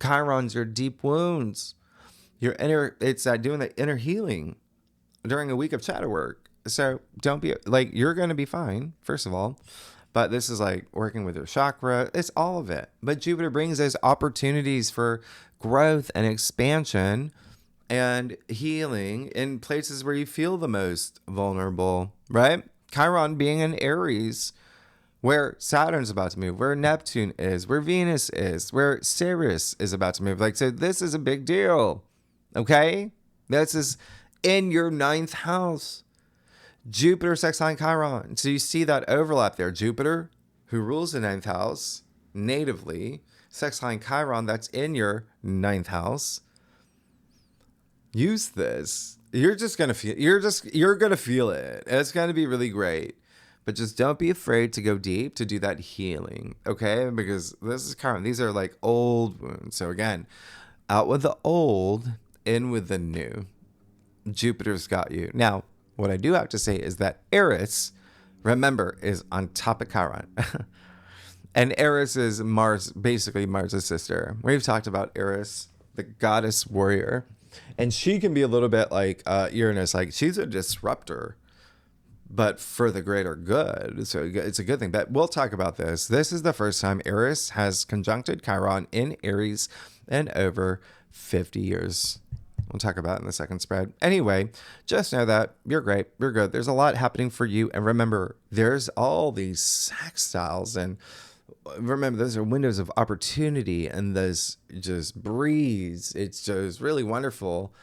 Chiron's your deep wounds. Your inner, it's doing the inner healing during a week of shadow work. So don't be, you're going to be fine, first of all. But this is working with your chakra. It's all of it. But Jupiter brings those opportunities for growth and expansion and healing in places where you feel the most vulnerable, right? Chiron being in Aries, where Saturn's about to move, where Neptune is, where Venus is, where Ceres is about to move. So this is a big deal, okay? This is in your 9th house. Jupiter sextile Chiron. So you see that overlap there. Jupiter, who rules the 9th house natively, sextile Chiron, that's in your 9th house. Use this. You're gonna feel it. It's gonna be really great. But just don't be afraid to go deep to do that healing, okay? Because this is Chiron. These are old wounds. So again, out with the old, in with the new. Jupiter's got you. Now, what I do have to say is that Eris, remember, is on top of Chiron. And Eris is Mars, basically Mars' sister. We've talked about Eris, the goddess warrior. And she can be a little bit like Uranus. She's a disruptor, but for the greater good. So it's a good thing. But we'll talk about this. This is the first time Eris has conjuncted Chiron in Aries in over 50 years. We'll talk about it in the second spread. Anyway, just know that you're great. You're good. There's a lot happening for you. And remember, there's all these sextiles. And remember, those are windows of opportunity. And those just breeze. It's just really wonderful.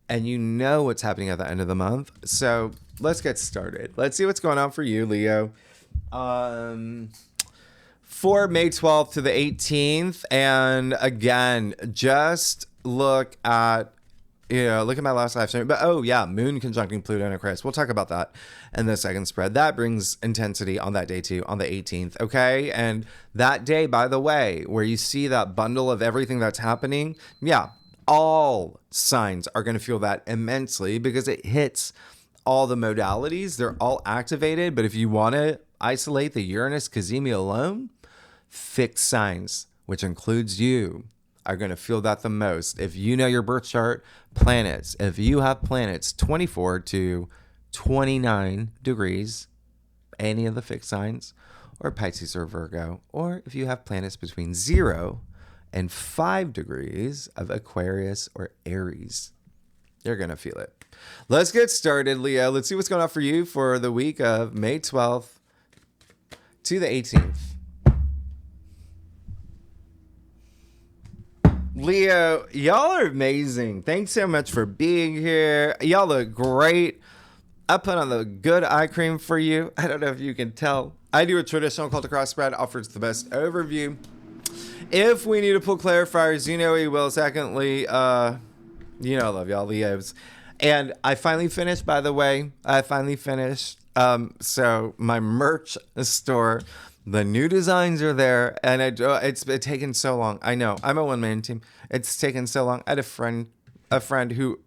And you know what's happening at the end of the month. So let's get started. Let's see what's going on for you, Leo. For May 12th to the 18th. And again, just look at my last live stream. But Moon conjuncting Pluto and Aquarius. We'll talk about that in the second spread. That brings intensity on that day too, on the 18th. Okay. And that day, by the way, where you see that bundle of everything that's happening. Yeah. All signs are going to feel that immensely because it hits all the modalities. They're all activated. But if you want to isolate the Uranus Cazimi alone, fixed signs, which includes you, are going to feel that the most. If you know your birth chart, planets, if you have planets 24 to 29 degrees, any of the fixed signs, or Pisces or Virgo, or if you have planets between 0 and 5 degrees of Aquarius or Aries. You're going to feel it. Let's get started, Leo. Let's see what's going on for you for the week of May 12th to the 18th. Leo, y'all are amazing. Thanks so much for being here. Y'all look great. I put on the good eye cream for you. I don't know if you can tell. I do a traditional cult across spread, offers the best overview. If we need to pull clarifiers, you know we will. Secondly, I love y'all, Leos. And I finally finished, by the way. So my merch store, the new designs are there, and it's taken so long. I know. I'm a one-man team. It's taken so long. I had a friend who,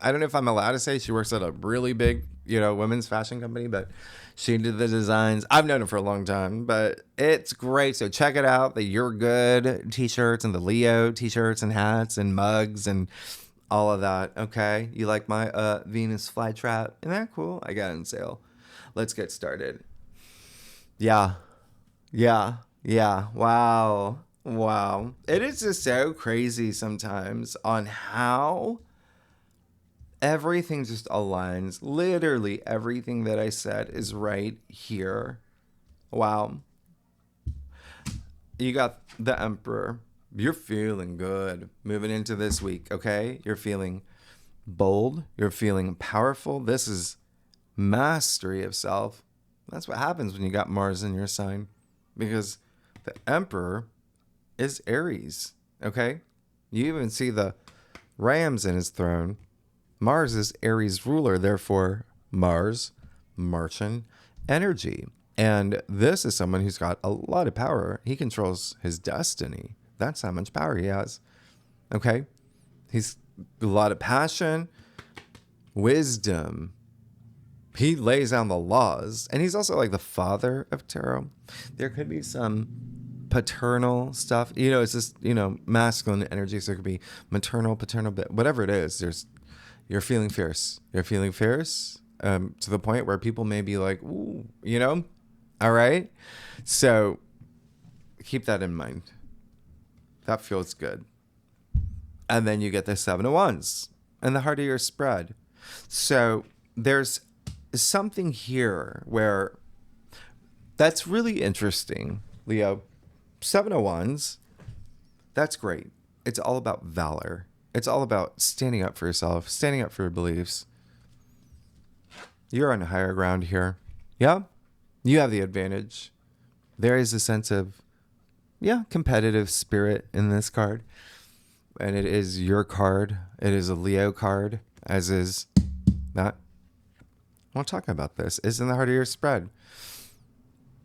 I don't know if I'm allowed to say, she works at a really big, women's fashion company, but she did the designs. I've known her for a long time, but it's great. So check it out. The You're Good t-shirts and the Leo t-shirts and hats and mugs and all of that. Okay. You like my Venus flytrap? Isn't that cool? I got it on sale. Let's get started. Yeah. Wow. It is just so crazy sometimes on how everything just aligns. Literally everything that I said is right here. Wow. You got the Emperor. You're feeling good moving into this week, okay? You're feeling bold. You're feeling powerful. This is mastery of self. That's what happens when you got Mars in your sign, because the Emperor is Aries, okay? You even see the rams in his throne. Mars is Aries ruler, therefore Mars, Martian energy. And this is someone who's got a lot of power. He controls his destiny. That's how much power he has. Okay? He's a lot of passion, wisdom. He lays down the laws. And he's also like the father of tarot. There could be some paternal stuff. It's just, masculine energy. So it could be maternal, paternal, whatever it is. You're feeling fierce. You're feeling fierce to the point where people may be like, ooh, all right? So keep that in mind. That feels good. And then you get the 7 of Wands and the heart of your spread. So there's something here where that's really interesting, Leo. 7 of Wands, that's great. It's all about valor. It's all about standing up for yourself, standing up for your beliefs. You're on higher ground here. Yeah? You have the advantage. There is a sense of, competitive spirit in this card. And it is your card. It is a Leo card, as is that. I want to talk about this. Is in the heart of your spread.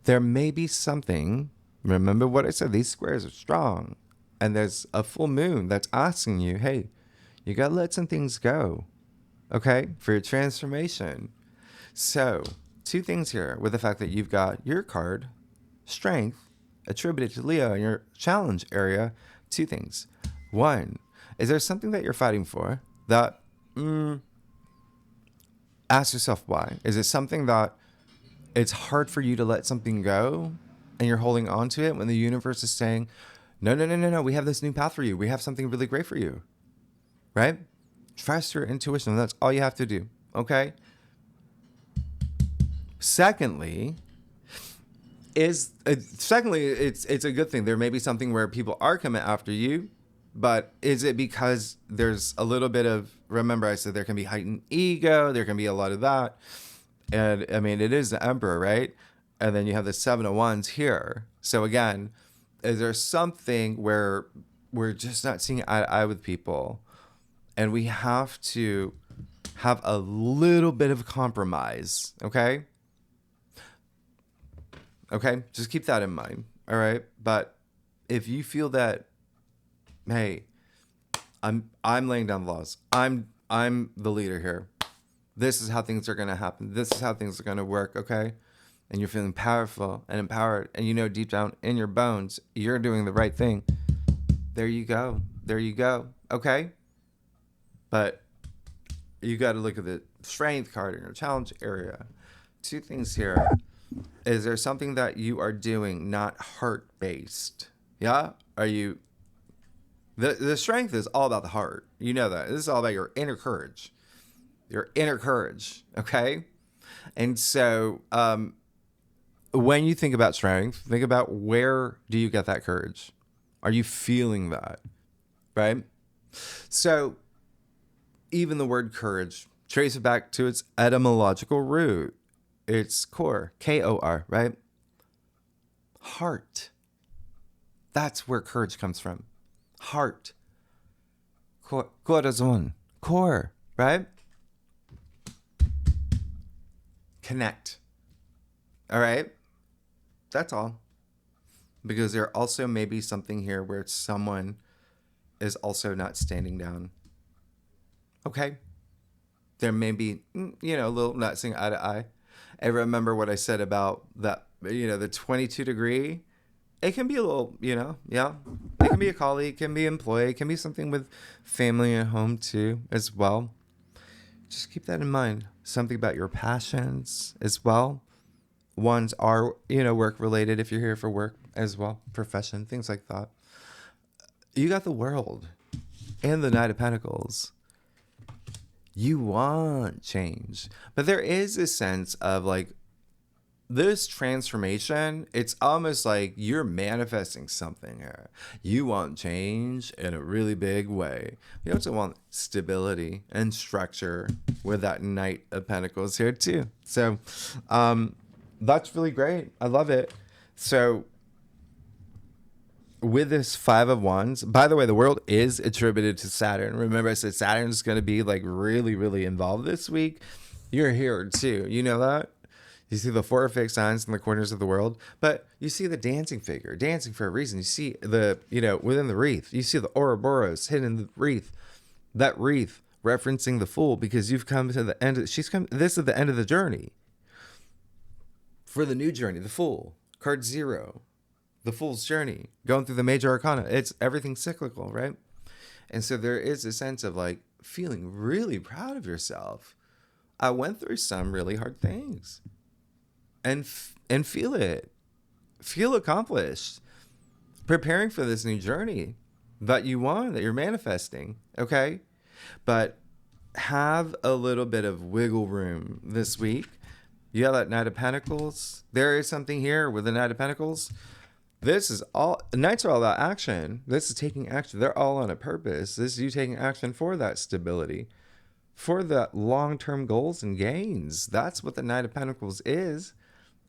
There may be something. Remember what I said. These squares are strong. And there's a full moon that's asking you, hey, you got to let some things go, okay, for your transformation. So 2 things here with the fact that you've got your card, strength, attributed to Leo in your challenge area. 2 things. 1, is there something that you're fighting for that, ask yourself why. Is it something that it's hard for you to let something go and you're holding on to it when the universe is saying, no, we have this new path for you. We have something really great for you, right? Trust your intuition. That's all you have to do, okay? Secondly, it's a good thing. There may be something where people are coming after you, but is it because there's a little bit of, remember I said there can be heightened ego, there can be a lot of that. And I mean, it is the Emperor, right? And then you have the 7 of Wands here. So again, is there something where we're just not seeing eye to eye with people, and we have to have a little bit of compromise, okay? Okay, just keep that in mind, all right? But if you feel that, hey, I'm laying down the laws. I'm the leader here. This is how things are going to happen. This is how things are going to work, okay? And you're feeling powerful and empowered, and deep down in your bones, you're doing the right thing. There you go, okay? But you got to look at the strength card in your challenge area. 2 things here. Is there something that you are doing not heart-based? Yeah? The strength is all about the heart. You know that. This is all about your inner courage. Your inner courage, okay? And so when you think about strength, think about where do you get that courage? Are you feeling that, right? So even the word courage, trace it back to its etymological root. It's core, K-O-R, right? Heart. That's where courage comes from. Heart. Corazon. Core, right? Connect. All right? That's all. Because there also may be something here where someone is also not standing down. Okay? There may be, a little not seeing eye to eye. I remember what I said about that, the 22 degree. It can be a little, yeah. It can be a colleague, it can be an employee, it can be something with family at home too, as well. Just keep that in mind. Something about your passions as well. Ones are, work related if you're here for work as well, profession, things like that. You got the World and the Knight of Pentacles. You want change, but there is a sense of like this transformation. It's almost like you're manifesting something here. You want change in a really big way. You also want stability and structure with that Knight of Pentacles here too. So that's really great. I love it. So with this Five of Wands, by the way, the World is attributed to Saturn. Remember I said Saturn's going to be like really, really involved this week. You're here too. You know that? You see the four fixed signs in the corners of the world, but you see the dancing figure, dancing for a reason. You see the, within the wreath, you see the Ouroboros hidden in the wreath, that wreath referencing the Fool, because you've come to the end of, this is the end of the journey. For the new journey, the Fool, card 0, the Fool's journey, going through the major arcana. It's everything cyclical, right? And so there is a sense of like feeling really proud of yourself. I went through some really hard things. And feel it. Feel accomplished. Preparing for this new journey that you want, that you're manifesting, okay? But have a little bit of wiggle room this week. You have that Knight of Pentacles. There is something here with the Knight of Pentacles. This is all, Knights are all about action. This is taking action. They're all on a purpose. This is you taking action for that stability, for the long-term goals and gains. That's what the Knight of Pentacles is.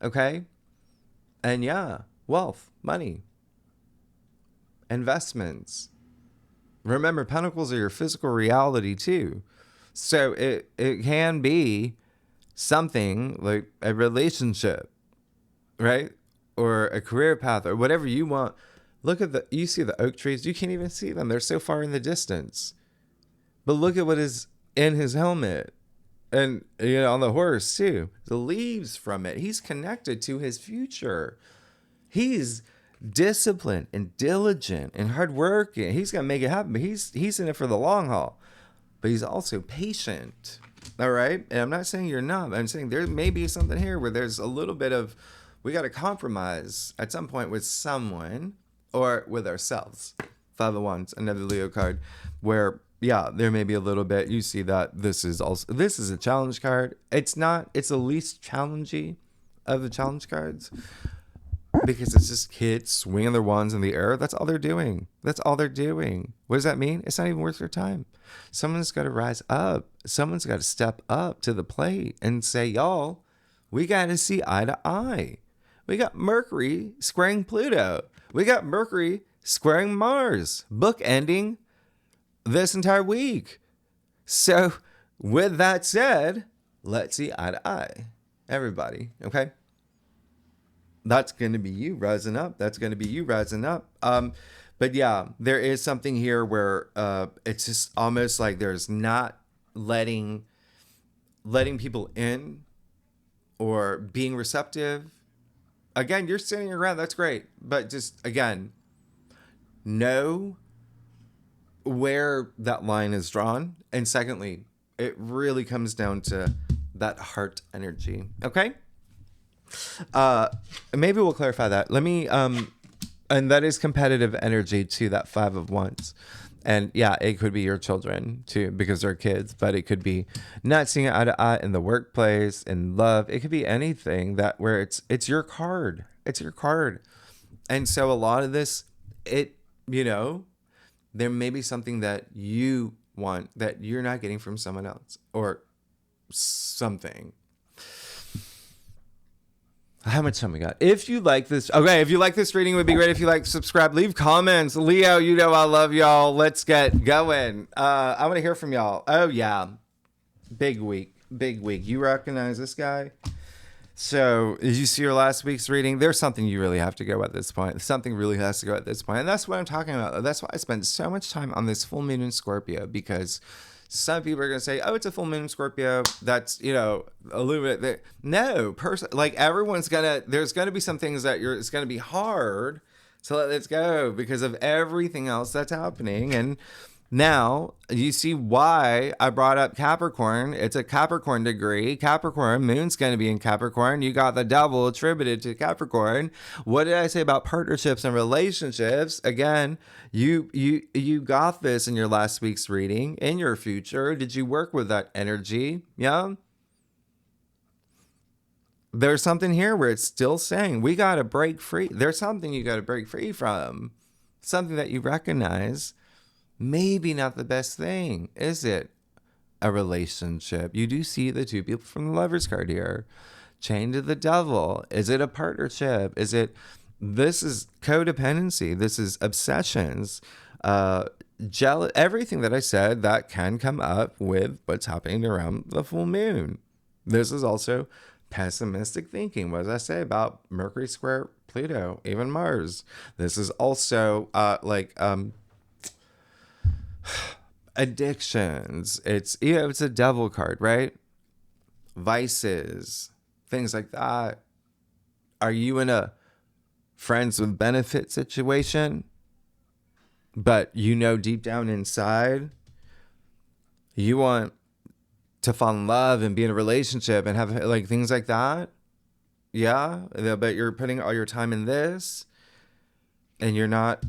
Okay? And yeah, wealth, money, investments. Remember, pentacles are your physical reality too. So it can be something like a relationship, right? Or a career path or whatever you want. Look at you see the oak trees. You can't even see them. They're so far in the distance. But look at what is in his helmet. And, on the horse, too. The leaves from it. He's connected to his future. He's disciplined and diligent and hardworking. He's going to make it happen. But he's in it for the long haul. But he's also patient. All right? And I'm not saying you're not. I'm saying there may be something here where there's a little bit of, we got to compromise at some point with someone or with ourselves. Five of Wands, another Leo card, where... yeah, there may be a little bit. You see that this is a challenge card. It's the least challenging of the challenge cards because it's just kids swinging their wands in the air. That's all they're doing. What does that mean? It's not even worth their time. Someone's got to rise up. Someone's got to step up to the plate and say, y'all, we got to see eye to eye. We got Mercury squaring Pluto. We got Mercury squaring Mars. Bookending this entire week. So with that said, let's see eye to eye. Everybody, okay? That's going to be you rising up. But yeah, there is something here where it's just almost like there's not letting people in or being receptive. Again, you're standing your ground. That's great. But just, again, know where that line is drawn. And secondly, it really comes down to that heart energy. Okay? Maybe we'll clarify that. Let me And that is competitive energy to that 5 of Wands. And yeah, it could be your children too, because they're kids, but it could be not seeing eye to eye in the workplace, in love. It could be anything that where it's your card. It's your card. And so a lot of this, there may be something that you want that you're not getting from someone else or something. How much time we got? If you like this reading, it would be great if you like, subscribe, leave comments. Leo, I love y'all. Let's get going. I want to hear from y'all. Oh yeah, big week. You recognize this guy? So, did you see your last week's reading? There's something you really have to go at this point. Something really has to go at this point, and that's what I'm talking about. That's why I spent so much time on this full moon in Scorpio, because some people are going to say, oh, it's a full moon in Scorpio. That's, a little bit there. No, like everyone's there's going to be some things that it's going to be hard to let this go because of everything else that's happening. And now you see why I brought up Capricorn. It's a Capricorn degree. Capricorn, moon's going to be in Capricorn. You got the devil attributed to Capricorn. What did I say about partnerships and relationships? Again, you got this in your last week's reading. In your future, did you work with that energy? Yeah. There's something here where it's still saying we got to break free. There's something you got to break free from. Something that you recognize. Maybe not the best thing, is it? A relationship. You do see the two people from the Lovers card here. Chained to the devil. Is it a partnership? This is codependency. This is obsessions. Jealous. Everything that I said that can come up with what's happening around the full moon. This is also pessimistic thinking. What did I say about Mercury square Pluto, even Mars? This is also addictions. It's a devil card, right? Vices, things like that. Are you in a friends with benefit situation, but deep down inside you want to fall in love and be in a relationship and have like things like that? Yeah, but you're putting all your time in this and you're not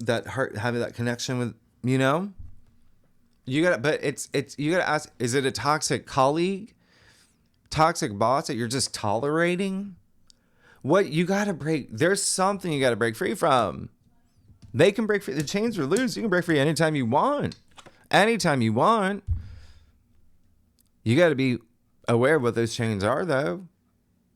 having that connection with, you gotta ask, is it a toxic colleague, toxic boss that you're just tolerating? What you gotta break, there's something you gotta break free from. They can break free, the chains are loose, you can break free anytime you want. You gotta be aware of what those chains are though.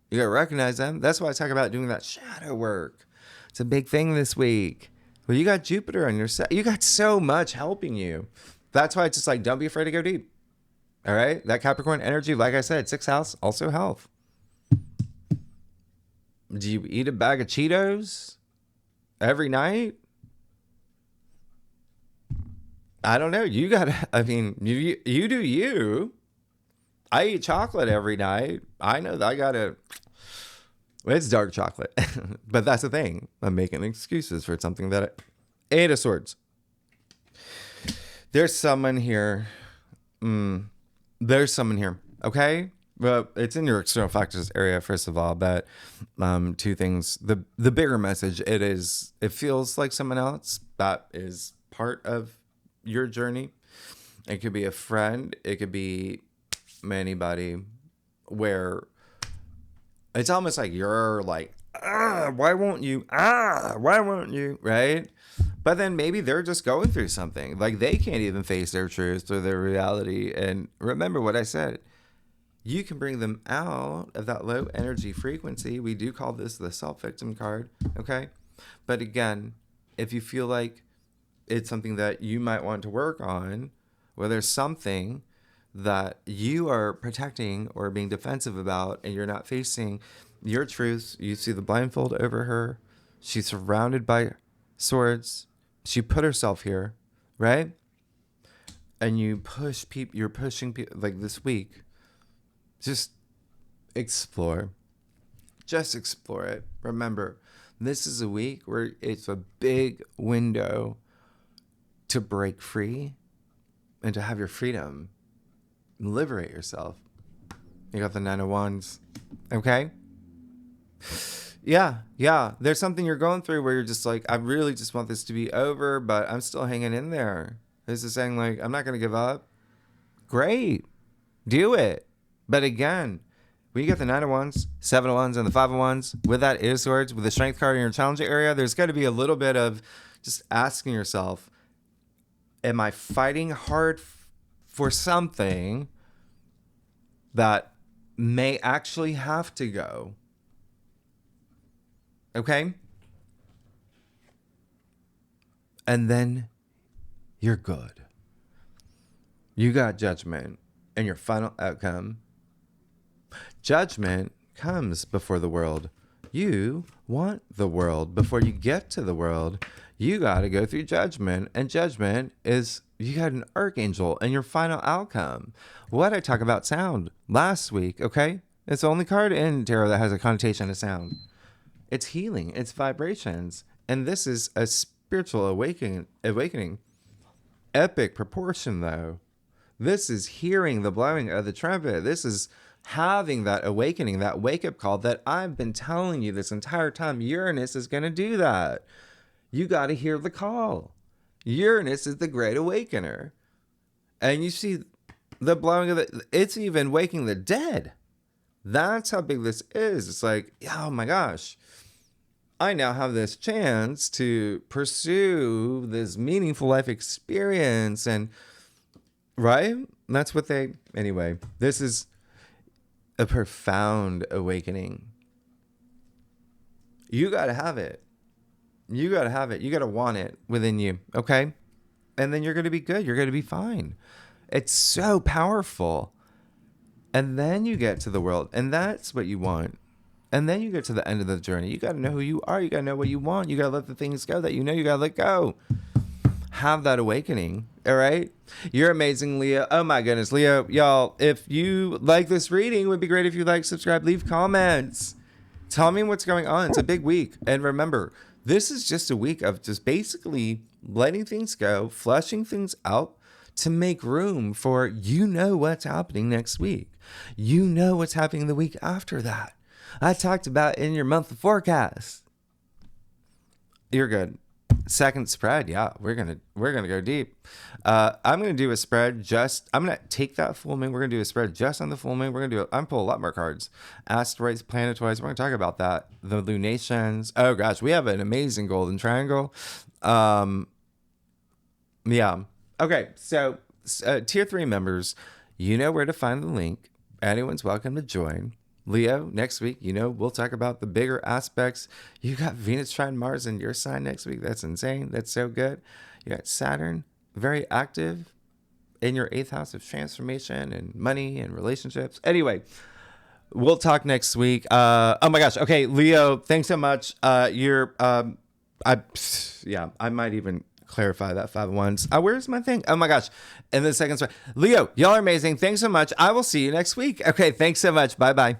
You gotta recognize them. That's why I talk about doing that shadow work. It's a big thing this week. Well, you got Jupiter on your side. You got so much helping you. That's why it's just like, don't be afraid to go deep. All right? That Capricorn energy, like I said, 6th house, also health. Do you eat a bag of Cheetos every night? I don't know. You do you. I eat chocolate every night. I know that it's dark chocolate, but that's the thing. I'm making excuses for something that Eight of Swords. There's someone here. Okay? Well, it's in your external factors area, first of all, but two things. The bigger message, it feels like someone else that is part of your journey. It could be a friend. It could be anybody where it's almost like you're like, why won't you? Right? But then maybe they're just going through something. Like they can't even face their truth or their reality. And remember what I said. You can bring them out of that low energy frequency. We do call this the self-victim card. Okay? But again, if you feel like it's something that you might want to work on, where there's something that you are protecting or being defensive about and you're not facing your truths. You see the blindfold over her. She's surrounded by swords. She put herself here, right? And you're pushing people like this week. Just explore. Just explore it. Remember, this is a week where it's a big window to break free and to have your freedom. Liberate yourself. You got the 9 of Wands. Okay? Yeah. There's something you're going through where you're just like, I really just want this to be over, but I'm still hanging in there. This is saying like, I'm not going to give up. Great. Do it. But again, when you get the 9 of Wands, 7 of Wands, and the 5 of Wands, with that 8 of Swords, with the Strength card in your Challenger area, there's got to be a little bit of just asking yourself, am I fighting hard for something that may actually have to go? Okay? And then you're good. You got Judgment and your final outcome. Judgment comes before the world. You want the world. Before you get to the world, you got to go through Judgment. And Judgment is, you got an archangel and your final outcome. What I talk about sound last week, okay? It's the only card in tarot that has a connotation of sound. It's healing. It's vibrations. And this is a spiritual awakening. Epic proportion, though. This is hearing the blowing of the trumpet. This is having that awakening, that wake-up call that I've been telling you this entire time. Uranus is going to do that. You got to hear the call. Uranus is the great awakener. And you see the blowing of it's even waking the dead. That's how big this is. It's like, oh my gosh, I now have this chance to pursue this meaningful life experience. And right? That's what anyway, this is a profound awakening. You got to have it. You got to have it. You got to want it within you. Okay. And then you're going to be good. You're going to be fine. It's so powerful. And then you get to the world, and that's what you want. And then you get to the end of the journey. You got to know who you are. You got to know what you want. You got to let the things go that you know you got to let go. Have that awakening. All right. You're amazing, Leo. Oh my goodness, Leo, y'all, if you like this reading, it would be great if you like, subscribe, leave comments. Tell me what's going on. It's a big week. And remember, this is just a week of just basically letting things go, flushing things out to make room for, what's happening next week. What's happening the week after that. I talked about in your monthly forecast. You're good. Second spread, yeah, we're gonna go deep. I'm gonna do a spread I'm gonna take that full moon. We're gonna do a spread just on the full moon. I'm pull a lot more cards, asteroids, planetoids. We're gonna talk about that. The lunations. Oh gosh, we have an amazing golden triangle. Yeah. Okay, so tier 3 members, you know where to find the link. Anyone's welcome to join. Leo, next week, we'll talk about the bigger aspects. You got Venus trine Mars in your sign next week. That's insane. That's so good. You got Saturn, very active in your 8th house of transformation and money and relationships. Anyway, we'll talk next week. Oh my gosh. Okay, Leo, thanks so much. I might even clarify that 5 of Wands. Where's my thing? Oh my gosh. And the second story. Leo, y'all are amazing. Thanks so much. I will see you next week. Okay, thanks so much. Bye-bye.